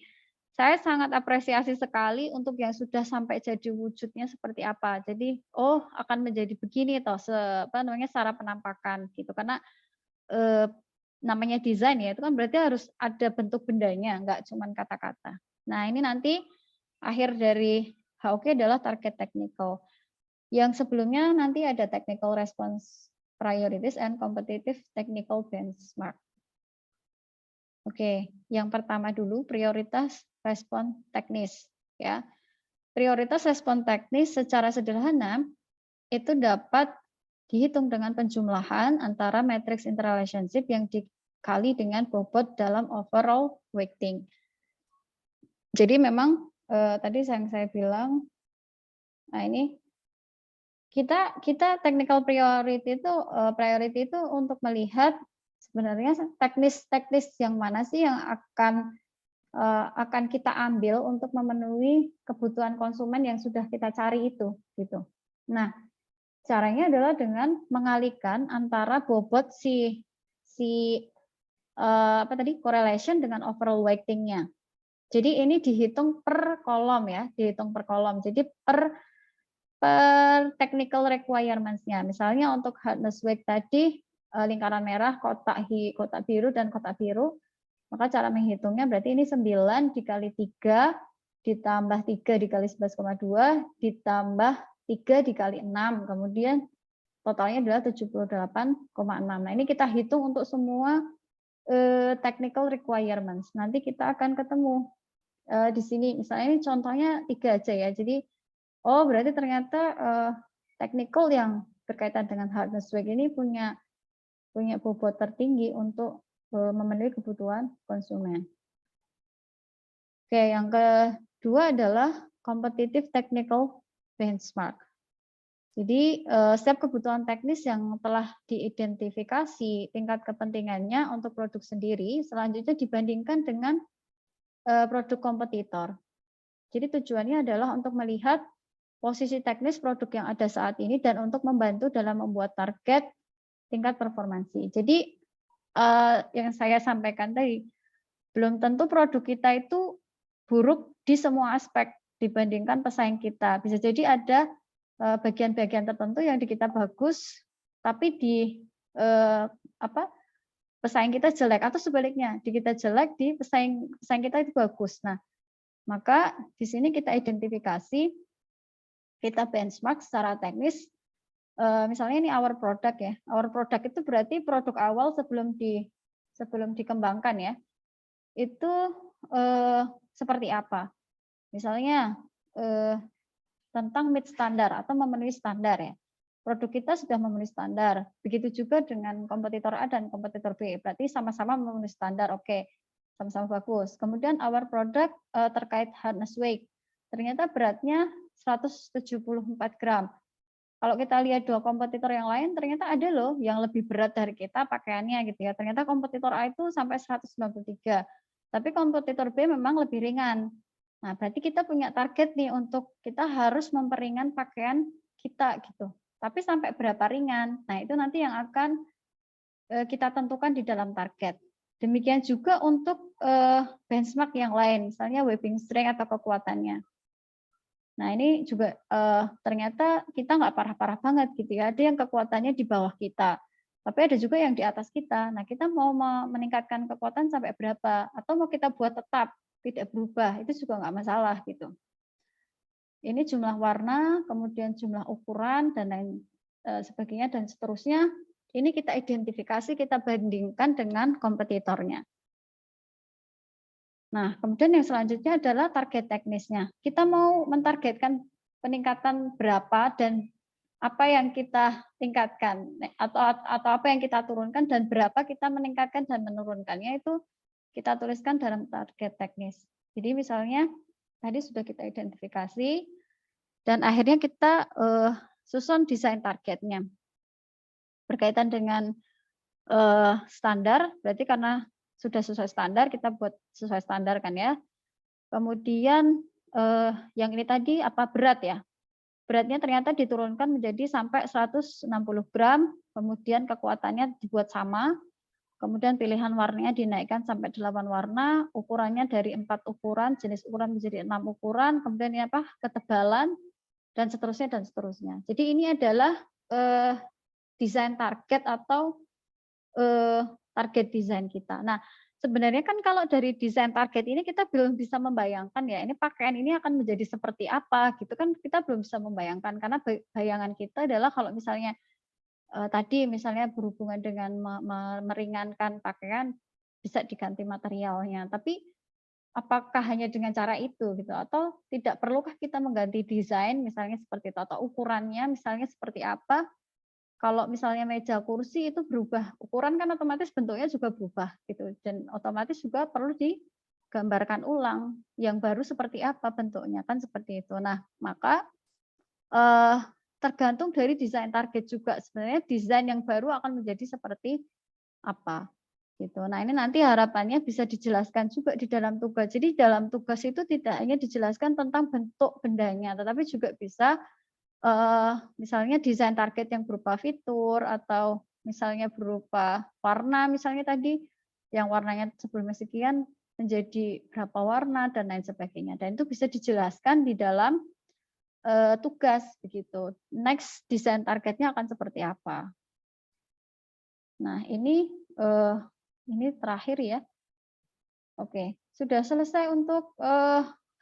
saya sangat apresiasi sekali untuk yang sudah sampai jadi wujudnya seperti apa. Jadi, oh akan menjadi begini toh, secara penampakan gitu. Karena namanya desain ya, itu kan berarti harus ada bentuk bendanya, enggak cuma kata-kata. Nah ini nanti akhir dari HOQ adalah target technical. Yang sebelumnya nanti ada technical response priorities and competitive technical benchmark. Oke, yang pertama dulu prioritas respon teknis ya. Prioritas respon teknis secara sederhana itu dapat dihitung dengan penjumlahan antara matrix interrelationship yang dikali dengan bobot dalam overall weighting. Jadi memang tadi yang saya bilang, nah ini kita technical priority itu untuk melihat sebenarnya teknis yang mana sih yang akan kita ambil untuk memenuhi kebutuhan konsumen yang sudah kita cari itu gitu. Nah, caranya adalah dengan mengalihkan antara bobot correlation dengan overall weighting-nya. Jadi ini dihitung per kolom ya, dihitung per kolom. Jadi per technical requirements-nya. Misalnya untuk hardness weight tadi lingkaran merah, kotak biru dan kotak biru. Maka cara menghitungnya berarti ini 9 dikali 3 ditambah 3 dikali 11,2 ditambah 3 dikali 6. Kemudian totalnya adalah 78,6. Nah, ini kita hitung untuk semua technical requirements. Nanti kita akan ketemu di sini. Misalnya ini contohnya 3 aja ya. Jadi oh berarti ternyata technical yang berkaitan dengan hardness weight ini punya bobot tertinggi untuk memenuhi kebutuhan konsumen. Oke, yang kedua adalah competitive technical benchmark. Jadi setiap kebutuhan teknis yang telah diidentifikasi tingkat kepentingannya untuk produk sendiri, selanjutnya dibandingkan dengan produk kompetitor. Jadi tujuannya adalah untuk melihat posisi teknis produk yang ada saat ini dan untuk membantu dalam membuat target tingkat performansi. Jadi yang saya sampaikan tadi, belum tentu produk kita itu buruk di semua aspek dibandingkan pesaing kita. Bisa jadi ada bagian-bagian tertentu yang di kita bagus, tapi di pesaing kita jelek, atau sebaliknya di kita jelek, di pesaing kita itu bagus. Nah, maka di sini kita identifikasi, kita benchmark secara teknis. Misalnya ini our product ya. Our product itu berarti produk awal sebelum dikembangkan ya. Itu seperti apa? Misalnya tentang meet standar atau memenuhi standar ya. Produk kita sudah memenuhi standar. Begitu juga dengan kompetitor A dan kompetitor B. Berarti sama-sama memenuhi standar. Oke, sama-sama bagus. Kemudian our product terkait hardness weight. Ternyata beratnya 174 gram. Kalau kita lihat 2 kompetitor yang lain, ternyata ada loh yang lebih berat dari kita pakaiannya gitu ya. Ternyata kompetitor A itu sampai 193. Tapi kompetitor B memang lebih ringan. Nah, berarti kita punya target nih untuk kita harus memperingan pakaian kita gitu. Tapi sampai berapa ringan? Nah, itu nanti yang akan kita tentukan di dalam target. Demikian juga untuk benchmark yang lain, misalnya webbing strength atau kekuatannya. Nah, ini juga ternyata kita nggak parah-parah banget gitu ya. Ada yang kekuatannya di bawah kita. Tapi ada juga yang di atas kita. Nah, kita mau meningkatkan kekuatan sampai berapa? Atau mau kita buat tetap, tidak berubah, itu juga nggak masalah gitu. Ini jumlah warna, kemudian jumlah ukuran, dan lain sebagainya, dan seterusnya. Ini kita identifikasi, kita bandingkan dengan kompetitornya. Nah, kemudian yang selanjutnya adalah target teknisnya. Kita mau mentargetkan peningkatan berapa dan apa yang kita tingkatkan atau apa yang kita turunkan dan berapa kita meningkatkan dan menurunkannya itu kita tuliskan dalam target teknis. Jadi misalnya tadi sudah kita identifikasi dan akhirnya kita susun desain targetnya. Berkaitan dengan standar, berarti karena sudah sesuai standar, kita buat sesuai standar kan ya. Kemudian yang ini tadi apa berat ya? Beratnya ternyata diturunkan menjadi sampai 160 gram, kemudian kekuatannya dibuat sama, kemudian pilihan warnanya dinaikkan sampai 8 warna, ukurannya dari 4 ukuran, jenis ukuran menjadi 6 ukuran, kemudian ini apa? Ketebalan, dan seterusnya, dan seterusnya. Jadi ini adalah desain target atau target desain kita. Nah, sebenarnya kan kalau dari desain target ini kita belum bisa membayangkan ya, ini pakaian ini akan menjadi seperti apa gitu kan, kita belum bisa membayangkan karena bayangan kita adalah kalau misalnya tadi misalnya berhubungan dengan meringankan pakaian bisa diganti materialnya, tapi apakah hanya dengan cara itu gitu atau tidak perlukah kita mengganti desain misalnya seperti itu atau ukurannya misalnya seperti apa? Kalau misalnya meja kursi itu berubah ukuran kan otomatis bentuknya juga berubah gitu dan otomatis juga perlu digambarkan ulang yang baru seperti apa bentuknya kan seperti itu. Nah, maka tergantung dari desain target juga sebenarnya desain yang baru akan menjadi seperti apa gitu. Nah, ini nanti harapannya bisa dijelaskan juga di dalam tugas. Jadi dalam tugas itu tidak hanya dijelaskan tentang bentuk bendanya tetapi juga bisa misalnya desain target yang berupa fitur atau misalnya berupa warna misalnya tadi yang warnanya sebelumnya sekian menjadi berapa warna dan lain sebagainya dan itu bisa dijelaskan di dalam tugas begitu. Next desain targetnya akan seperti apa. Nah ini terakhir ya. Oke sudah selesai untuk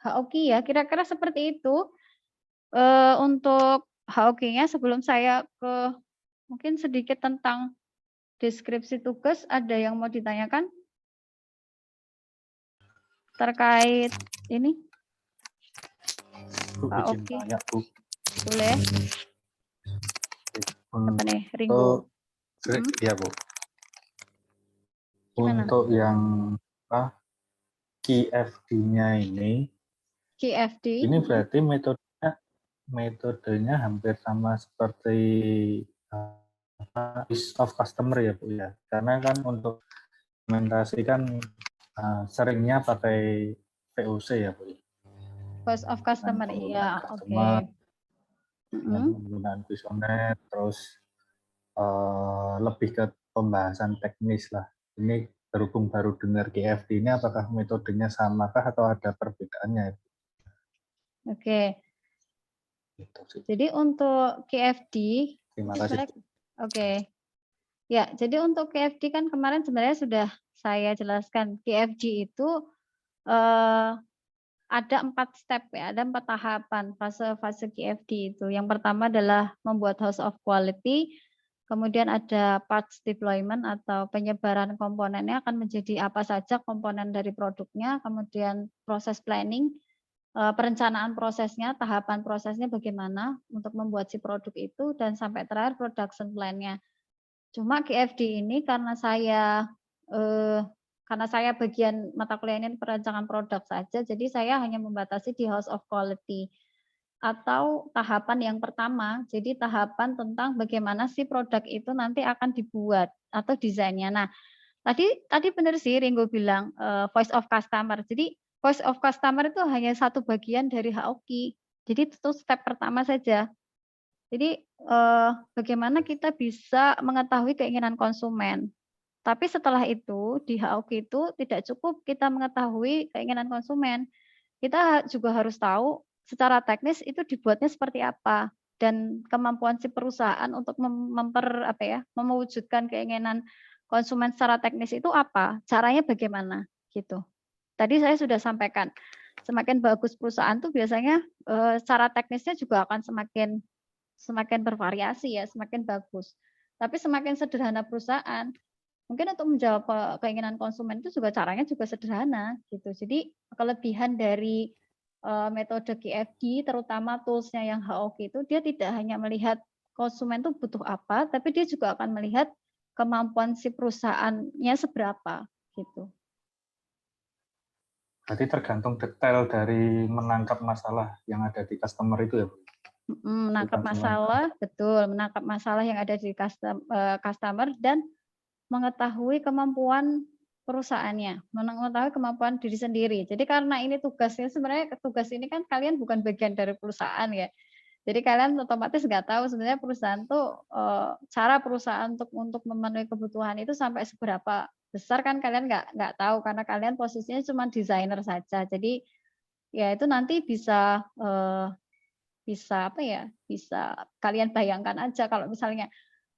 HOKI ya kira-kira seperti itu. Untuk HOK-nya sebelum saya ke mungkin sedikit tentang deskripsi tugas, ada yang mau ditanyakan terkait ini? HOK. Boleh. Apa nih, Ringo? Ya Bu. Gimana? Untuk yang KFD-nya ini, KFD. ini berarti metodenya hampir sama seperti list of customer ya Bu ya. Karena kan untuk implementasi kan seringnya pakai VOC ya Bu. Voice of customer, iya, oke. Penggunaan visioner, terus lebih ke pembahasan teknis lah. Ini berhubung baru dengar KFD ini, apakah metodenya samakah atau ada perbedaannya? Oke. Gitu sih. Jadi untuk KFD, terima kasih. Oke. Ya, jadi untuk KFD kan kemarin sebenarnya sudah saya jelaskan. KFD itu ada 4 step ya, ada 4 tahapan fase KFD itu. Yang pertama adalah membuat house of quality, kemudian ada parts deployment atau penyebaran komponennya akan menjadi apa saja komponen dari produknya, kemudian proses planning, perencanaan prosesnya, tahapan prosesnya bagaimana untuk membuat si produk itu, dan sampai terakhir production plan-nya. Cuma KFD ini karena saya bagian mata kuliahnya perancangan produk saja, jadi saya hanya membatasi di house of quality atau tahapan yang pertama. Jadi tahapan tentang bagaimana si produk itu nanti akan dibuat atau desainnya. Nah, tadi benar sih Ringo bilang voice of customer. Jadi voice of customer itu hanya satu bagian dari HOK. Jadi itu step pertama saja. Jadi bagaimana kita bisa mengetahui keinginan konsumen. Tapi setelah itu di HOK itu tidak cukup kita mengetahui keinginan konsumen. Kita juga harus tahu secara teknis itu dibuatnya seperti apa. dan kemampuan si perusahaan untuk mewujudkan keinginan konsumen secara teknis itu apa? Caranya bagaimana? Gitu. Tadi saya sudah sampaikan, semakin bagus perusahaan tuh biasanya secara teknisnya juga akan semakin bervariasi ya, semakin bagus. Tapi semakin sederhana perusahaan, mungkin untuk menjawab keinginan konsumen itu juga caranya juga sederhana gitu. Jadi kelebihan dari metode GFD, terutama tools-nya yang HOK itu, dia tidak hanya melihat konsumen itu butuh apa, tapi dia juga akan melihat kemampuan si perusahaannya seberapa gitu. Berarti tergantung detail dari menangkap masalah yang ada di customer itu ya, Bu? Menangkap masalah, betul, menangkap masalah yang ada di customer dan mengetahui kemampuan perusahaannya, mengetahui kemampuan diri sendiri. Jadi karena ini tugasnya, sebenarnya tugas ini kan kalian bukan bagian dari perusahaan ya. Jadi kalian otomatis nggak tahu sebenarnya perusahaan tuh cara perusahaan untuk memenuhi kebutuhan itu sampai seberapa besar kan kalian nggak tahu karena kalian posisinya cuma desainer saja. Jadi ya itu nanti bisa kalian bayangkan aja kalau misalnya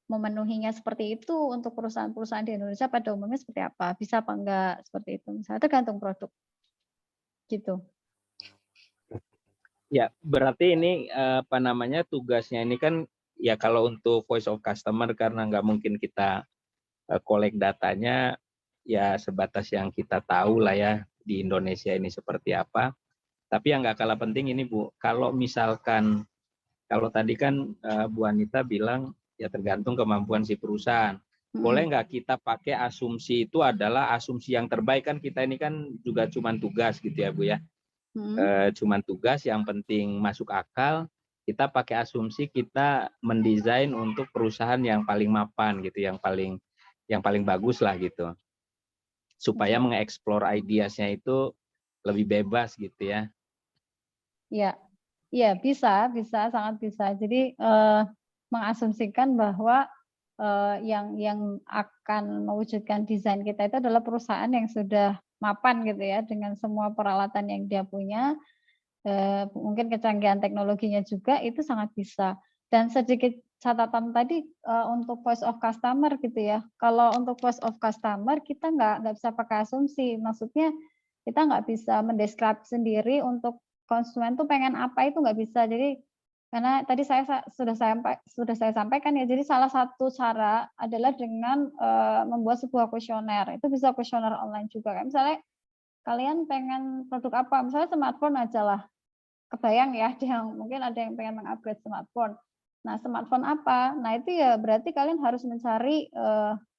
memenuhinya seperti itu untuk perusahaan-perusahaan di Indonesia pada umumnya seperti apa, bisa apa enggak seperti itu, misalnya tergantung produk gitu. Ya, berarti ini tugasnya ini kan ya kalau untuk voice of customer karena nggak mungkin kita collect datanya ya sebatas yang kita tahu lah ya di Indonesia ini seperti apa. Tapi yang nggak kalah penting ini Bu, kalau misalkan kalau tadi kan Bu Anita bilang ya tergantung kemampuan si perusahaan. Boleh nggak kita pakai asumsi itu adalah asumsi yang terbaik kan kita ini kan juga cuman tugas gitu ya Bu ya. Cuman tugas yang penting masuk akal, kita pakai asumsi kita mendesain untuk perusahaan yang paling mapan gitu, yang paling bagus lah gitu. Supaya mengeksplor ideasnya itu lebih bebas gitu ya. Iya, bisa, sangat bisa. Jadi mengasumsikan bahwa yang akan mewujudkan desain kita itu adalah perusahaan yang sudah mapan gitu ya dengan semua peralatan yang dia punya, mungkin kecanggihan teknologinya juga itu sangat bisa. Dan sedikit catatan tadi untuk voice of customer gitu ya. Kalau untuk voice of customer kita nggak bisa pakai asumsi, maksudnya kita nggak bisa mendeskripsi sendiri untuk konsumen tuh pengen apa itu nggak bisa. Jadi karena tadi sudah saya sampaikan ya. Jadi salah satu cara adalah dengan membuat sebuah kuesioner. Itu bisa kuesioner online juga. Kayak misalnya kalian pengen produk apa? Misalnya smartphone aja lah. Kebayang ya, mungkin ada yang pengen mengupgrade smartphone. Nah, smartphone apa? Nah, itu ya berarti kalian harus mencari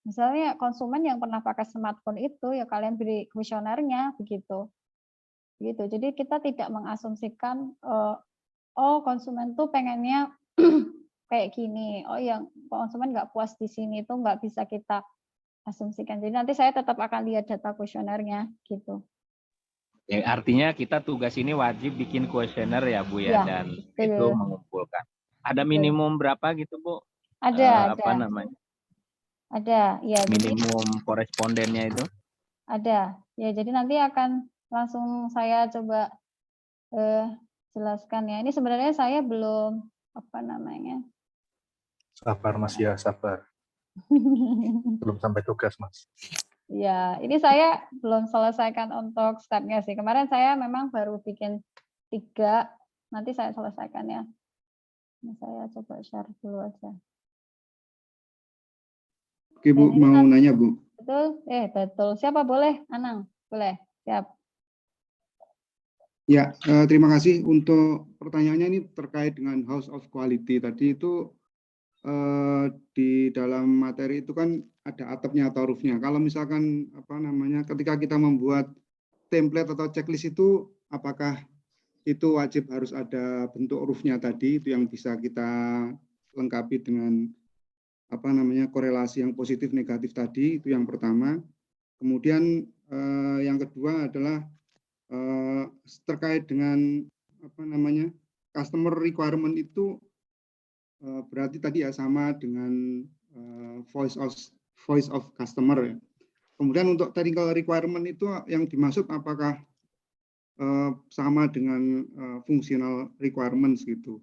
misalnya konsumen yang pernah pakai smartphone itu, ya kalian beri kuesionernya begitu. Jadi kita tidak mengasumsikan konsumen tuh pengennya kayak gini. Oh, yang konsumen nggak puas di sini itu nggak bisa kita asumsikan. Jadi nanti saya tetap akan lihat data kuesionernya gitu. Ya, artinya kita tugas ini wajib bikin kuesioner ya Bu ya, dan itu mengumpulkan. Ada minimum berapa gitu Bu? Ada. Apa namanya? Ada, ya. Minimum korespondennya itu? Ada. Ya, jadi nanti akan langsung saya coba jelaskan ya. Ini sebenarnya saya belum Sabar Mas ya, sabar. Belum sampai tugas Mas. Ya, ini saya belum selesaikan untuk stepnya sih. Kemarin saya memang baru bikin 3, nanti saya selesaikan ya. Ini saya coba share dulu aja. Oke Bu, mau nanya Bu. Betul? Betul. Siapa boleh? Anang, boleh. Siap. Ya, terima kasih untuk pertanyaannya ini terkait dengan House of Quality. Tadi itu di dalam materi itu kan ada atapnya atau roofnya. Kalau misalkan ketika kita membuat template atau checklist itu, apakah itu wajib harus ada bentuk roofnya tadi, itu yang bisa kita lengkapi dengan korelasi yang positif negatif tadi, itu yang pertama. Kemudian yang kedua adalah terkait dengan customer requirement itu berarti tadi ya sama dengan voice of customer ya. Kemudian untuk technical requirement itu yang dimaksud apakah sama dengan functional requirements gitu.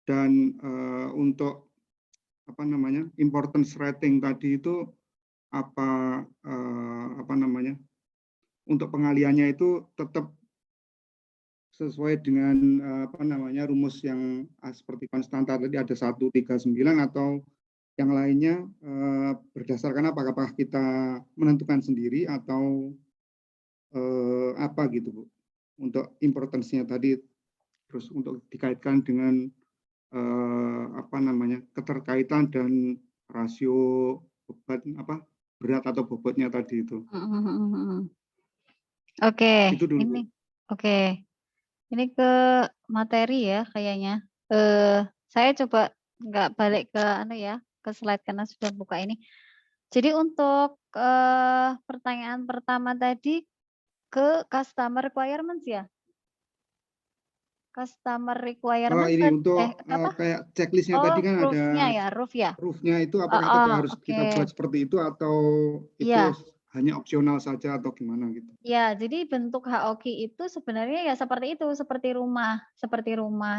Dan untuk apa namanya importance rating tadi itu apa namanya untuk pengaliannya itu tetap sesuai dengan apa namanya rumus yang seperti konstanta tadi ada 139 atau yang lainnya berdasarkan apakah kita menentukan sendiri atau apa gitu Bu untuk importance-nya tadi, terus untuk dikaitkan dengan apa namanya keterkaitan dan rasio beban berat atau bobotnya tadi itu. Oke, Itu dulu, ini oke. Ini ke materi ya kayaknya. Saya coba nggak balik ke ke slide karena sudah buka ini. Jadi untuk pertanyaan pertama tadi ke customer requirements ya? Customer requirements ini untuk apa? kayak checklistnya tadi kan ada Roof-nya ya, roof ya. Roof-nya itu apakah tetap harus kita Oke. buat seperti itu atau itu Iya. hanya opsional saja atau gimana gitu? Ya, jadi bentuk HOQ itu sebenarnya ya seperti itu, seperti rumah,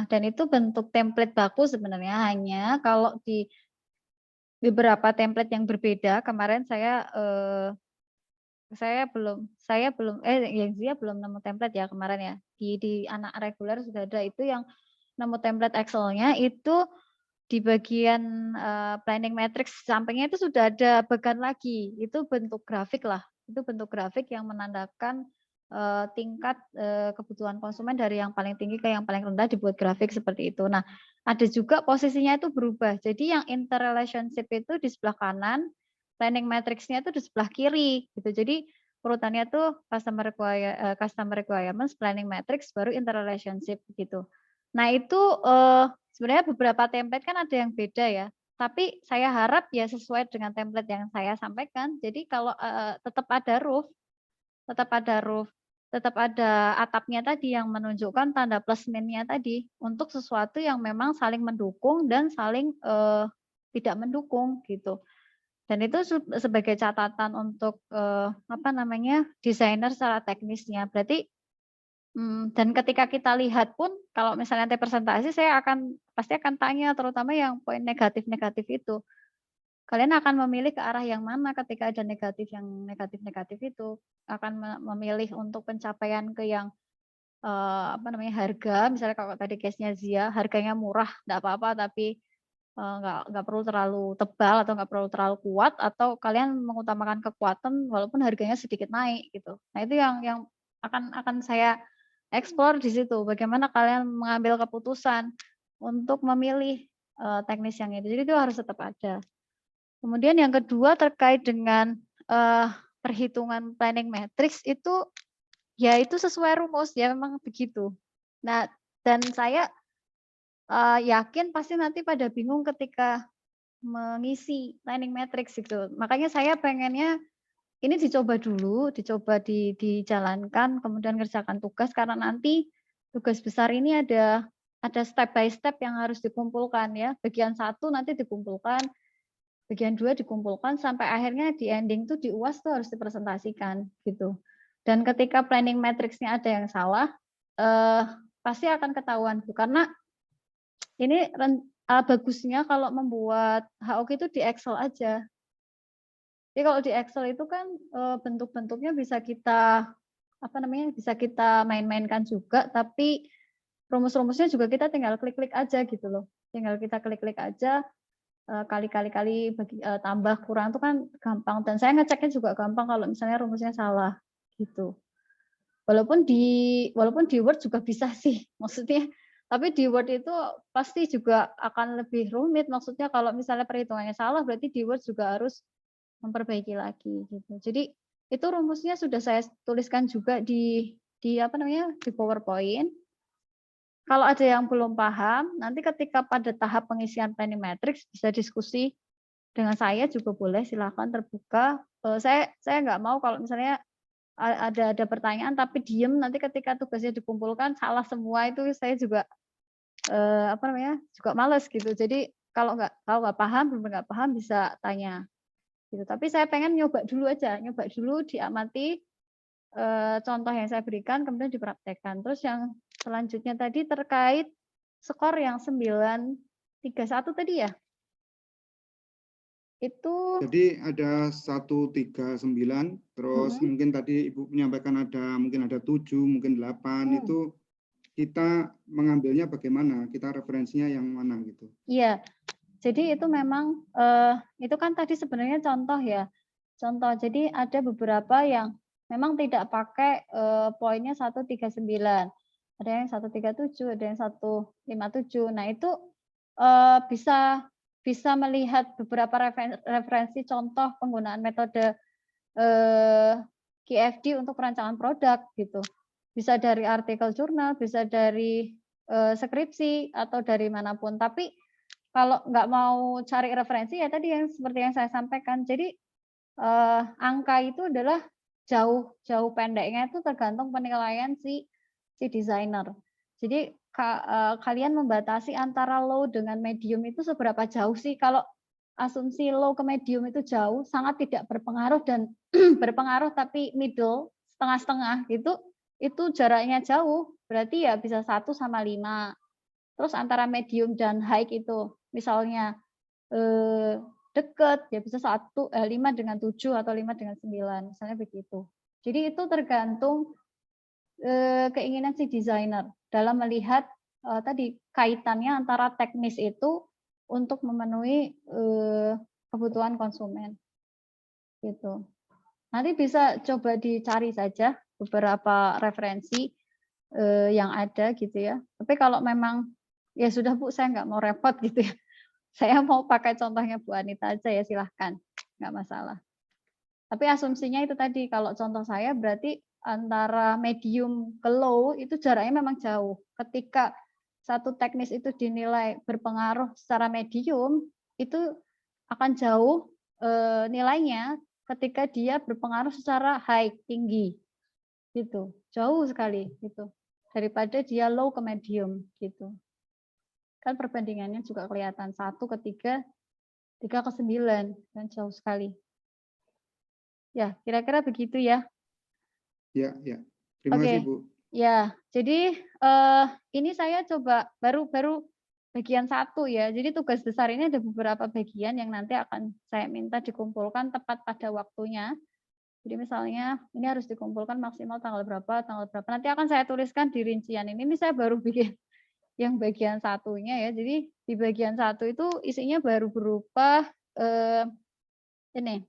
dan itu bentuk template baku sebenarnya, hanya kalau di beberapa template yang berbeda. Kemarin saya belum yang Zia belum nemu template ya kemarin ya. Di anak reguler sudah ada itu yang nemu template Excel-nya itu di bagian planning matrix sampingnya itu sudah ada bagan lagi. Itu bentuk grafik lah. Itu bentuk grafik yang menandakan tingkat kebutuhan konsumen dari yang paling tinggi ke yang paling rendah dibuat grafik seperti itu. Nah, ada juga posisinya itu berubah. Jadi yang interrelationship itu di sebelah kanan, planning matrix-nya itu di sebelah kiri gitu. Jadi urutannya tuh customer requirements, planning matrix, baru interrelationship gitu. Nah, itu sebenarnya beberapa template kan ada yang beda ya. Tapi saya harap ya sesuai dengan template yang saya sampaikan. Jadi kalau tetap ada roof, tetap ada atapnya tadi yang menunjukkan tanda plus minusnya tadi untuk sesuatu yang memang saling mendukung dan saling tidak mendukung gitu. Dan itu sebagai catatan untuk desainer secara teknisnya. Berarti dan ketika kita lihat pun kalau misalnya nanti presentasi saya pasti akan tanya terutama yang poin negatif-negatif itu. Kalian akan memilih ke arah yang mana ketika ada yang negatif-negatif itu? Akan memilih untuk pencapaian ke yang harga, misalnya kalau tadi case-nya Zia, harganya murah, enggak apa-apa tapi nggak perlu terlalu tebal atau nggak perlu terlalu kuat, atau kalian mengutamakan kekuatan walaupun harganya sedikit naik gitu. Nah, itu yang akan saya explore di situ. Bagaimana kalian mengambil keputusan untuk memilih teknis yang itu. Jadi itu harus tetap ada. Kemudian yang kedua terkait dengan perhitungan planning matrix itu ya itu sesuai rumus ya memang begitu. Nah, dan saya yakin pasti nanti pada bingung ketika mengisi planning matrix gitu. Makanya saya pengennya ini dicoba dulu, dijalankan, kemudian kerjakan tugas karena nanti tugas besar ini ada step by step yang harus dikumpulkan ya. Bagian 1 nanti dikumpulkan, bagian 2 dikumpulkan sampai akhirnya di ending tuh di UAS tuh harus dipresentasikan gitu. Dan ketika planning matrix-nya ada yang salah, pasti akan ketahuan karena ini bagusnya kalau membuat HOQ itu di Excel aja. Jadi kalau di Excel itu kan bentuk-bentuknya bisa kita bisa kita main-mainkan juga, tapi rumus-rumusnya juga kita tinggal klik-klik aja gitu loh. Tinggal kita klik-klik aja kali-kali tambah kurang itu kan gampang, dan saya ngeceknya juga gampang kalau misalnya rumusnya salah gitu. Walaupun di Word juga bisa sih, maksudnya tapi di Word itu pasti juga akan lebih rumit, maksudnya kalau misalnya perhitungannya salah berarti di Word juga harus memperbaiki lagi gitu. Jadi itu rumusnya sudah saya tuliskan juga di PowerPoint. Kalau ada yang belum paham, nanti ketika pada tahap pengisian planning matrix bisa diskusi dengan saya juga boleh, silakan terbuka. Saya nggak mau kalau misalnya ada pertanyaan tapi diem, nanti ketika tugasnya dikumpulkan salah semua, itu saya juga juga males gitu. Jadi kalau nggak paham, benar nggak paham bisa tanya gitu. Tapi saya pengen nyoba dulu diamati contoh yang saya berikan kemudian dipraktekkan. Terus yang selanjutnya tadi terkait skor yang 931 tadi ya? Itu Jadi ada 139, terus mungkin tadi Ibu menyampaikan mungkin ada 7, mungkin 8, itu kita mengambilnya bagaimana? Kita referensinya yang mana gitu? Iya, jadi itu memang itu kan tadi sebenarnya contoh ya. Contoh, jadi ada beberapa yang memang tidak pakai poinnya 139. Ada yang 137, ada yang 157. Nah, itu bisa melihat beberapa referensi contoh penggunaan metode QFD untuk perancangan produk gitu. Bisa dari artikel jurnal, bisa dari skripsi atau dari manapun. Tapi kalau nggak mau cari referensi ya tadi yang seperti yang saya sampaikan. Jadi angka itu adalah jauh pendeknya itu tergantung penilaian si desainer. Jadi kalian membatasi antara low dengan medium itu seberapa jauh sih? Kalau asumsi low ke medium itu jauh, sangat tidak berpengaruh dan berpengaruh tapi middle, setengah-setengah itu jaraknya jauh. Berarti ya bisa 1 sama 5. Terus antara medium dan high itu misalnya dekat ya bisa 5 dengan 7 atau 5 dengan 9 misalnya begitu. Jadi itu tergantung keinginan si desainer dalam melihat tadi kaitannya antara teknis itu untuk memenuhi kebutuhan konsumen gitu. Nanti bisa coba dicari saja beberapa referensi yang ada gitu ya. Tapi kalau memang ya sudah Bu, saya nggak mau repot gitu ya. Saya mau pakai contohnya Bu Anita aja ya, silahkan, nggak masalah. Tapi asumsinya itu tadi, kalau contoh saya berarti antara medium ke low itu jaraknya memang jauh. Ketika satu teknis itu dinilai berpengaruh secara medium, itu akan jauh nilainya ketika dia berpengaruh secara high, tinggi. Gitu, jauh sekali gitu. Daripada dia low ke medium gitu. Kan perbandingannya juga kelihatan 1 ke 3, 3 ke 9, kan jauh sekali. Ya, kira-kira begitu ya. Ya. Terima kasih, Bu. Ya, jadi ini saya coba baru bagian 1 ya. Jadi tugas besar ini ada beberapa bagian yang nanti akan saya minta dikumpulkan tepat pada waktunya. Jadi misalnya ini harus dikumpulkan maksimal tanggal berapa. Nanti akan saya tuliskan di rincian ini. Ini saya baru bikin yang bagian satunya ya. Jadi di bagian 1 itu isinya baru berupa ini.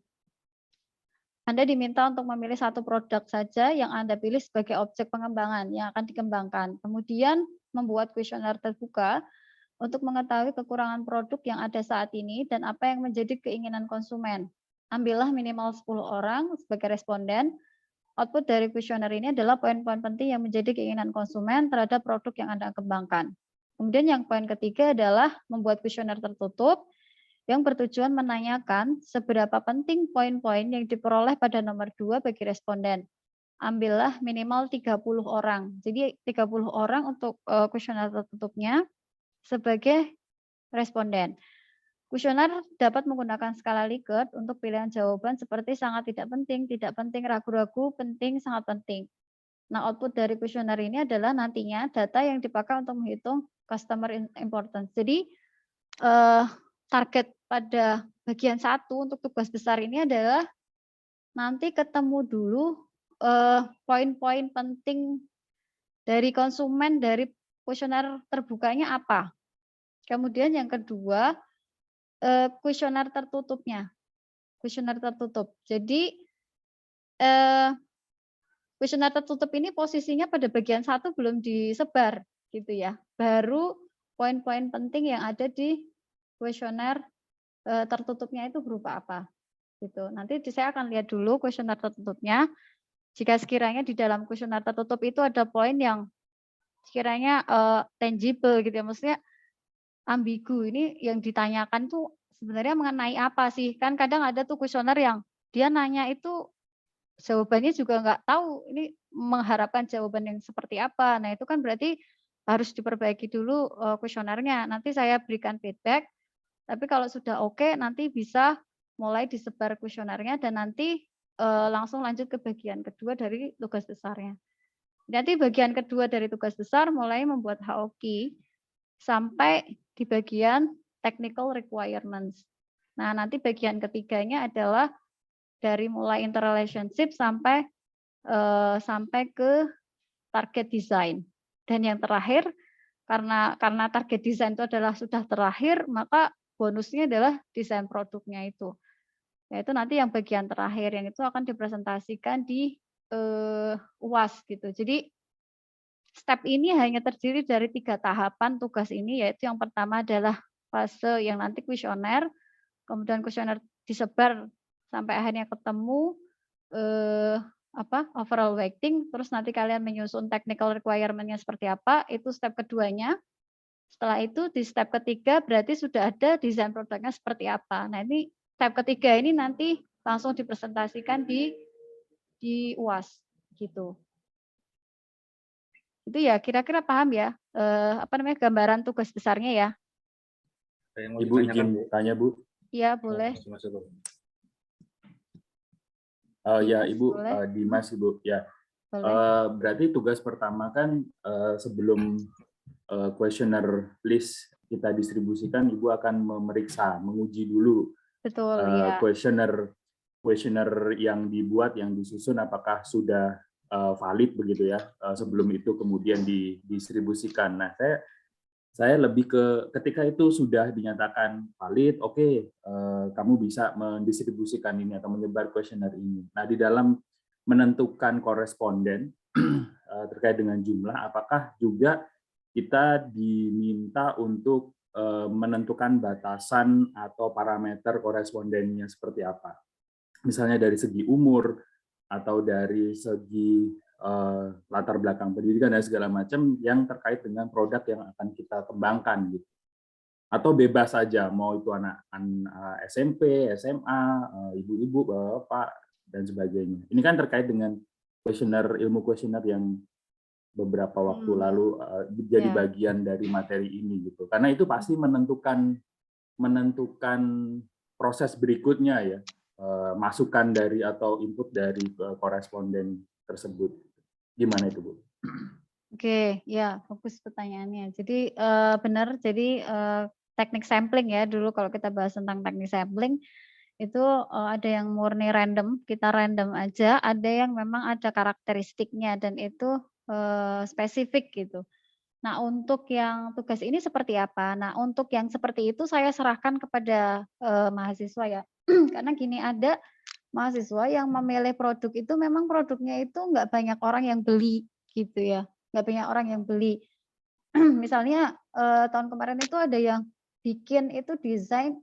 Anda diminta untuk memilih satu produk saja yang Anda pilih sebagai objek pengembangan yang akan dikembangkan. Kemudian membuat kuesioner terbuka untuk mengetahui kekurangan produk yang ada saat ini dan apa yang menjadi keinginan konsumen. Ambillah minimal 10 orang sebagai responden. Output dari kuesioner ini adalah poin-poin penting yang menjadi keinginan konsumen terhadap produk yang Anda kembangkan. Kemudian yang poin ketiga adalah membuat kuesioner tertutup yang bertujuan menanyakan seberapa penting poin-poin yang diperoleh pada nomor 2 bagi responden. Ambillah minimal 30 orang. Jadi 30 orang untuk kuesioner tertutupnya sebagai responden. Kuesioner dapat menggunakan skala Likert untuk pilihan jawaban seperti sangat tidak penting, ragu-ragu, penting, sangat penting. Nah, output dari kuesioner ini adalah nantinya data yang dipakai untuk menghitung customer importance. Jadi target pada bagian 1 untuk tugas besar ini adalah nanti ketemu dulu poin-poin penting dari konsumen dari kuesioner terbukanya apa. Kemudian yang kedua, kuesioner tertutupnya. Kuesioner tertutup. Jadi kuesioner tertutup ini posisinya pada bagian 1 belum disebar gitu ya. Baru poin-poin penting yang ada di kuesioner tertutupnya itu berupa apa gitu. Nanti saya akan lihat dulu kuesioner tertutupnya. Jika sekiranya di dalam kuesioner tertutup itu ada poin yang sekiranya tangible gitu ya, maksudnya ambigu, ini yang ditanyakan tuh sebenarnya mengenai apa sih? Kan kadang ada tuh kuesioner yang dia nanya itu jawabannya juga nggak tahu ini mengharapkan jawaban yang seperti apa. Nah itu kan berarti harus diperbaiki dulu kuesionernya. Nanti saya berikan feedback. Tapi kalau sudah oke, nanti bisa mulai disebar kuesionernya dan nanti langsung lanjut ke bagian kedua dari tugas besarnya. Nanti bagian kedua dari tugas besar mulai membuat HOQ sampai di bagian technical requirements. Nah, nanti bagian ketiganya adalah dari mulai interrelationship sampai ke target design. Dan yang terakhir, karena target design itu adalah sudah terakhir, maka bonusnya adalah desain produknya itu. Yaitu nanti yang bagian terakhir, yang itu akan dipresentasikan di UAS gitu. Jadi step ini hanya terdiri dari 3 tahapan tugas ini, yaitu yang pertama adalah fase yang nanti kuesioner, kemudian kuesioner disebar sampai akhirnya ketemu overall weighting, terus nanti kalian menyusun technical requirement-nya seperti apa, itu step keduanya. Setelah itu di step ketiga berarti sudah ada desain produknya seperti apa. Nah, ini step ketiga ini nanti langsung dipresentasikan di UAS gitu. Itu ya kira-kira paham ya, gambaran tugas besarnya ya. Ibu izin tanya, Bu? Iya, boleh. Ya, Ibu, boleh. Dimas, Ibu. Ya. Berarti tugas pertama kan sebelum questionnaire list kita distribusikan, Ibu akan memeriksa, menguji dulu. Betul, ya. Questionnaire yang dibuat, yang disusun, apakah sudah valid begitu ya, sebelum itu kemudian didistribusikan. Nah, saya lebih ke ketika itu sudah dinyatakan valid, oke, kamu bisa mendistribusikan ini atau menyebar kuesioner ini. Nah, di dalam menentukan koresponden terkait dengan jumlah, apakah juga kita diminta untuk menentukan batasan atau parameter korespondennya seperti apa? Misalnya dari segi umur atau dari segi latar belakang pendidikan dan segala macam yang terkait dengan produk yang akan kita kembangkan gitu. Atau bebas saja, mau itu anak SMP, SMA, ibu-ibu, bapak dan sebagainya. Ini kan terkait dengan ilmu kuesioner yang beberapa waktu lalu jadi bagian dari materi ini gitu. Karena itu pasti menentukan proses berikutnya ya. Masukan dari atau input dari koresponden tersebut. Gimana itu, Bu? Oke, ya, fokus pertanyaannya. Jadi benar, jadi teknik sampling ya, dulu kalau kita bahas tentang teknik sampling, itu ada yang murni random, kita random aja, ada yang memang ada karakteristiknya, dan itu spesifik gitu. Nah, untuk yang tugas ini seperti apa? Nah, untuk yang seperti itu saya serahkan kepada mahasiswa ya. Karena gini, ada mahasiswa yang memilih produk itu memang produknya itu nggak banyak orang yang beli gitu ya, nggak banyak orang yang beli. Misalnya tahun kemarin itu ada yang bikin itu desain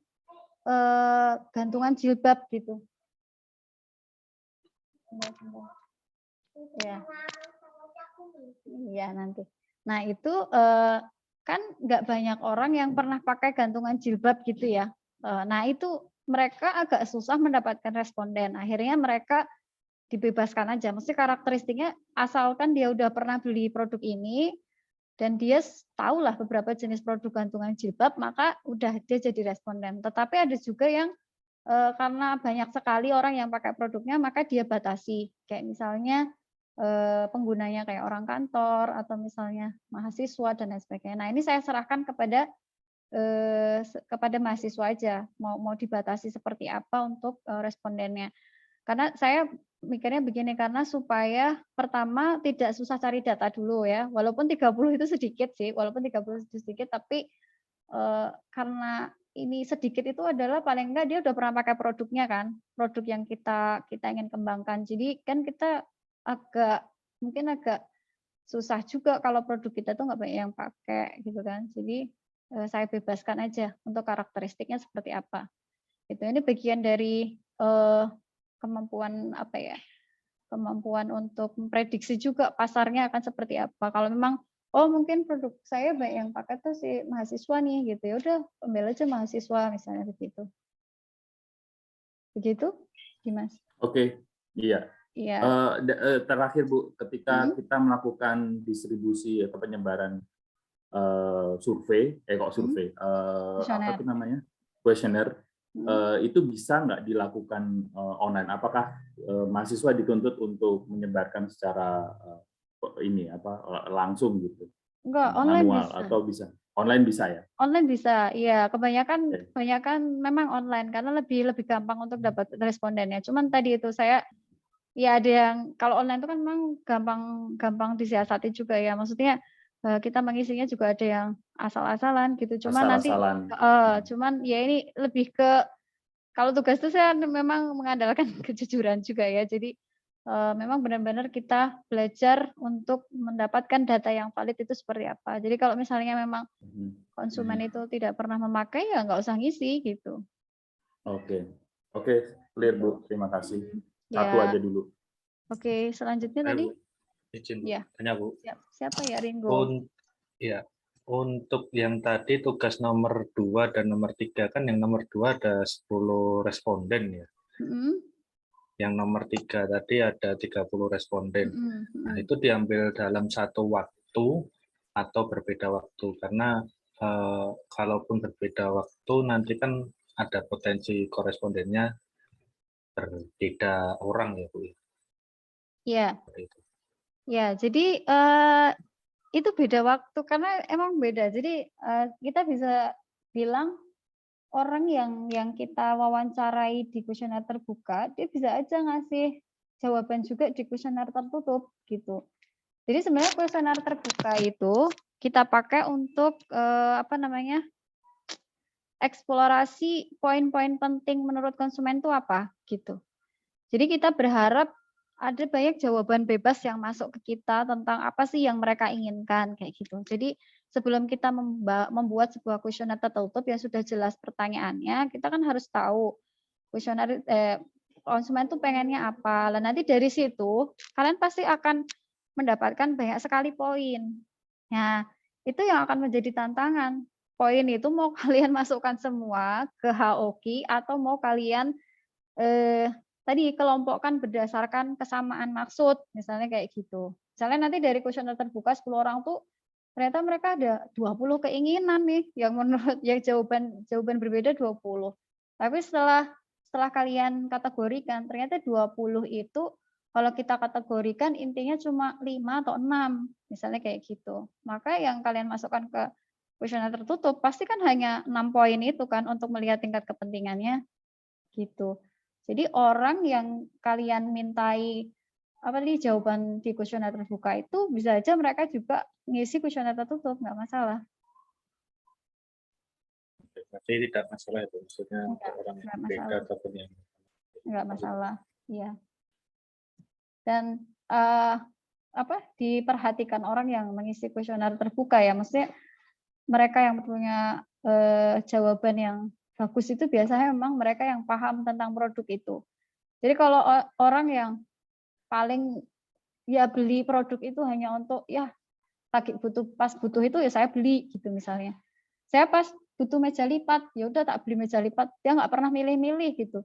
gantungan jilbab gitu. Ya, iya nanti. Nah itu kan nggak banyak orang yang pernah pakai gantungan jilbab gitu ya. Nah itu mereka agak susah mendapatkan responden. Akhirnya mereka dibebaskan aja. Mesti karakteristiknya asalkan dia udah pernah beli produk ini dan dia tahulah beberapa jenis produk gantungan jilbab, maka udah dia jadi responden. Tetapi ada juga yang karena banyak sekali orang yang pakai produknya, maka dia batasi. Kayak misalnya penggunanya kayak orang kantor atau misalnya mahasiswa dan lain sebagainya. Nah ini saya serahkan kepada mahasiswa aja, mau dibatasi seperti apa untuk respondennya. Karena saya mikirnya begini, karena supaya pertama tidak susah cari data dulu ya, walaupun 30 itu sedikit sih, tapi karena ini sedikit itu adalah paling enggak dia udah pernah pakai produknya kan, produk yang kita ingin kembangkan. Jadi kan kita mungkin agak susah juga kalau produk kita tuh nggak banyak yang pakai gitu kan. Jadi saya bebaskan aja untuk karakteristiknya seperti apa. Ini bagian dari kemampuan kemampuan untuk memprediksi juga pasarnya akan seperti apa. Kalau memang mungkin produk saya banyak yang pakai tuh si mahasiswa nih gitu, ya udah ambil aja mahasiswa misalnya begitu. Begitu, Dimas? Oke, iya. Iya. Terakhir Bu, ketika kita melakukan distribusi atau penyebaran survei, apa itu namanya, kuesioner, itu bisa nggak dilakukan online? Apakah mahasiswa dituntut untuk menyebarkan secara langsung gitu? Enggak, online manual bisa. Atau bisa? Online bisa ya? Online bisa, iya. Oke. Kebanyakan memang online karena lebih gampang untuk dapat respondennya. Cuman tadi itu saya ya ada yang kalau online itu kan memang gampang disiasati juga ya. Maksudnya kita mengisinya juga ada yang asal-asalan gitu. Cuman nanti Asal-asalan. cuman ya ini lebih ke kalau tugas itu saya memang mengandalkan kejujuran juga ya. Jadi memang benar-benar kita belajar untuk mendapatkan data yang valid itu seperti apa. Jadi kalau misalnya memang konsumen itu tidak pernah memakai ya nggak usah ngisi gitu. Oke, clear Bu. Terima kasih. Satu Ya. aja dulu. Oke, selanjutnya tadi. Izin Bu. Ya. Tanya Bu. Siapa ya Ringo? Ya. Untuk yang tadi tugas nomor 2 dan nomor 3 kan yang nomor 2 ada 10 responden ya. Yang nomor 3 tadi ada 30 responden. Nah, itu diambil dalam satu waktu atau berbeda waktu karena kalaupun berbeda waktu nanti kan ada potensi korespondennya berbeda orang ya Bu. Iya. Ya, jadi itu beda waktu karena emang beda. Jadi kita bisa bilang orang yang kita wawancarai di kuesioner terbuka, dia bisa aja ngasih jawaban juga di kuesioner tertutup gitu. Jadi sebenarnya kuesioner terbuka itu kita pakai untuk eksplorasi poin-poin penting menurut konsumen itu apa gitu. Jadi kita berharap ada banyak jawaban bebas yang masuk ke kita tentang apa sih yang mereka inginkan kayak gitu. Jadi sebelum kita membuat sebuah kuesioner tertutup yang sudah jelas pertanyaannya, kita kan harus tahu kuesioner konsumen tuh pengennya apa. Lah nanti dari situ kalian pasti akan mendapatkan banyak sekali poin. Nah, itu yang akan menjadi tantangan. Poin itu mau kalian masukkan semua ke HOQ atau mau kalian tadi kelompokkan berdasarkan kesamaan maksud, misalnya kayak gitu. Misalnya nanti dari kuesioner terbuka 10 orang tuh ternyata mereka ada 20 keinginan nih yang menurut yang jawaban berbeda 20. Tapi setelah kalian kategorikan ternyata 20 itu kalau kita kategorikan intinya cuma 5 atau 6, misalnya kayak gitu. Maka yang kalian masukkan ke kuesioner tertutup pasti kan hanya 6 poin itu kan untuk melihat tingkat kepentingannya gitu. Jadi orang yang kalian mintai jawaban di kuesioner terbuka itu bisa aja mereka juga ngisi kuesioner tertutup, nggak masalah. Berarti tidak masalah itu, maksudnya untuk orang yang beda ataupun yang nggak masalah, iya. Dan diperhatikan orang yang mengisi kuesioner terbuka ya, maksudnya mereka yang punya jawaban yang bagus itu biasanya memang mereka yang paham tentang produk itu. Jadi kalau orang yang paling ya beli produk itu hanya untuk ya lagi pas butuh itu ya saya beli gitu misalnya. Saya pas butuh meja lipat, ya udah tak beli meja lipat. Dia nggak pernah milih-milih gitu.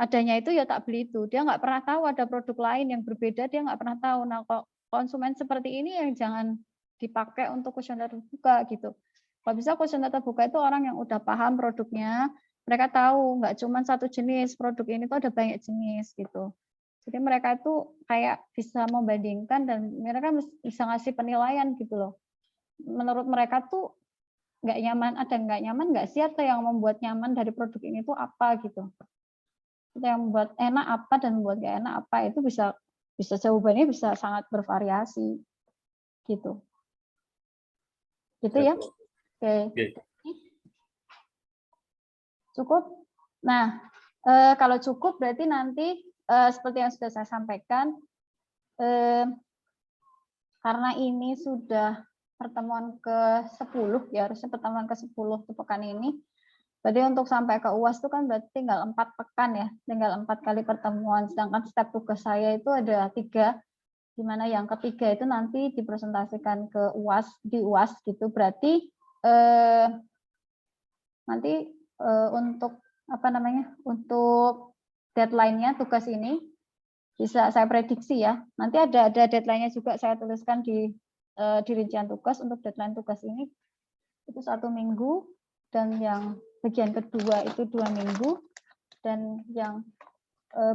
Adanya itu ya tak beli itu. Dia nggak pernah tahu ada produk lain yang berbeda, dia nggak pernah tahu. Nah, kok konsumen seperti ini yang jangan dipakai untuk kuesioner terbuka gitu. Kalau bisa kuesioner terbuka itu orang yang udah paham produknya, mereka tahu nggak cuma satu jenis, produk ini tuh ada banyak jenis gitu. Jadi mereka itu kayak bisa membandingkan dan mereka bisa ngasih penilaian gitu loh. Menurut mereka tuh nggak nyaman, ada nggak nyaman nggak sih, atau yang membuat nyaman dari produk ini tuh apa gitu. Itu yang membuat enak apa dan membuat nggak enak apa, itu bisa jawabannya bisa sangat bervariasi gitu. Gitu ya. Oke. Cukup. Nah, kalau cukup berarti nanti seperti yang sudah saya sampaikan, karena ini sudah pertemuan ke-10 ya, harusnya pertemuan ke-10 di pekan ini. Berarti untuk sampai ke UAS itu kan berarti tinggal 4 pekan ya, tinggal 4 kali pertemuan. Sedangkan step tugas saya itu ada 3, di mana yang ketiga itu nanti dipresentasikan ke UAS, di UAS gitu. Berarti nanti untuk untuk deadline-nya tugas ini bisa saya prediksi ya. Nanti ada deadline-nya juga saya tuliskan di rincian tugas. Untuk deadline tugas ini itu 1 minggu, dan yang bagian kedua itu 2 minggu, dan yang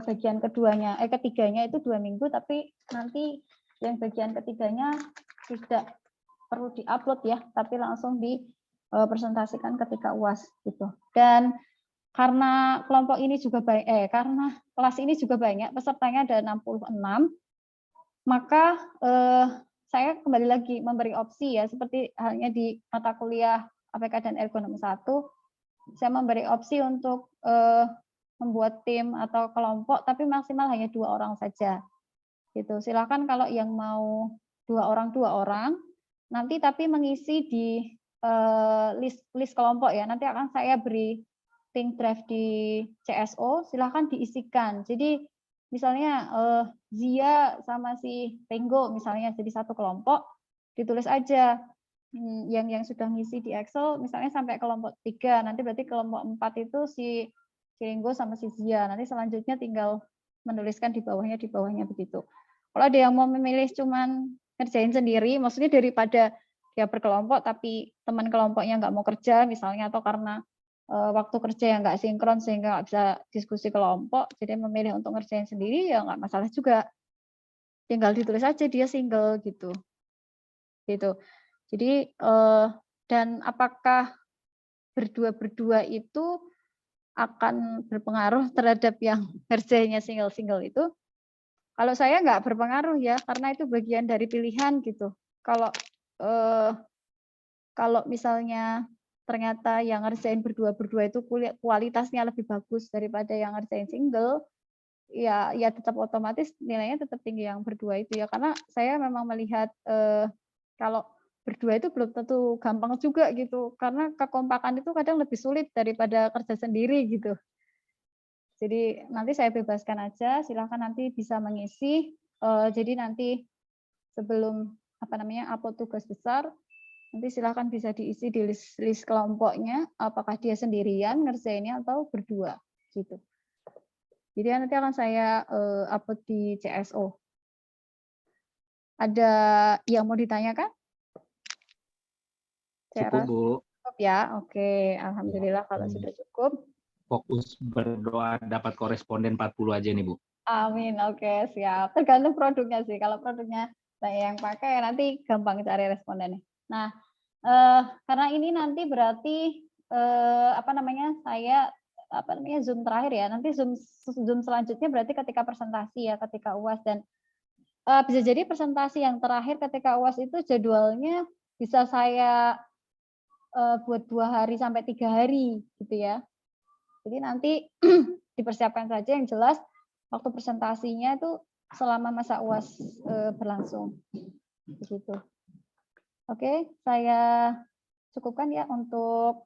bagian ketiganya itu 2 minggu, tapi nanti yang bagian ketiganya tidak perlu diupload ya, tapi langsung presentasikan ketika UAS gitu. Dan karena kelompok ini juga karena kelas ini juga banyak, pesertanya ada 66, maka saya kembali lagi memberi opsi ya, seperti halnya di mata kuliah APK dan Ergonomi 1, saya memberi opsi untuk membuat tim atau kelompok, tapi maksimal hanya 2 orang saja. Gitu. Silakan kalau yang mau 2 orang, nanti tapi mengisi di list kelompok ya. Nanti akan saya beri link drive di CSO, silakan diisikan. Jadi misalnya Zia sama si Tenggo misalnya jadi satu kelompok, ditulis aja yang sudah ngisi di Excel misalnya sampai kelompok 3, nanti berarti kelompok 4 itu si Tenggo sama si Zia, nanti selanjutnya tinggal menuliskan di bawahnya begitu. Kalau ada yang mau memilih cuman ngerjain sendiri, maksudnya daripada dia berkelompok tapi teman kelompoknya nggak mau kerja misalnya, atau karena waktu kerja yang nggak sinkron sehingga nggak bisa diskusi kelompok, jadi memilih untuk ngerjain sendiri ya nggak masalah juga. Tinggal ditulis aja dia single gitu. Jadi dan apakah berdua itu akan berpengaruh terhadap yang ngerjainnya single itu? Kalau saya nggak berpengaruh ya, karena itu bagian dari pilihan gitu. Kalau misalnya ternyata yang ngerjain berdua itu kualitasnya lebih bagus daripada yang ngerjain single, ya tetap otomatis nilainya tetap tinggi yang berdua itu ya, karena saya memang melihat kalau berdua itu belum tentu gampang juga gitu, karena kekompakan itu kadang lebih sulit daripada kerja sendiri gitu. Jadi nanti saya bebaskan aja, silakan nanti bisa mengisi. Jadi nanti sebelum upload tugas besar, nanti silakan bisa diisi di list kelompoknya, apakah dia sendirian ngerjainnya atau berdua gitu. Jadi nanti akan saya upload di CSO. Ada yang mau ditanyakan? Cukup, Bu. Cukup ya, oke. Alhamdulillah kalau sudah cukup. Fokus berdoa dapat koresponden 40 aja nih, Bu. Amin, oke, siap. Tergantung produknya sih. Kalau produknya saya yang pakai, nanti gampang cari respondennya. Nah, karena ini nanti berarti saya Zoom terakhir ya. Nanti Zoom selanjutnya berarti ketika presentasi ya, ketika UAS, dan bisa jadi presentasi yang terakhir ketika UAS itu jadwalnya bisa saya buat 2 hari sampai 3 hari gitu ya. Jadi nanti dipersiapkan saja, yang jelas waktu presentasinya itu selama masa UAS berlangsung. Begitu. Oke, saya cukupkan ya untuk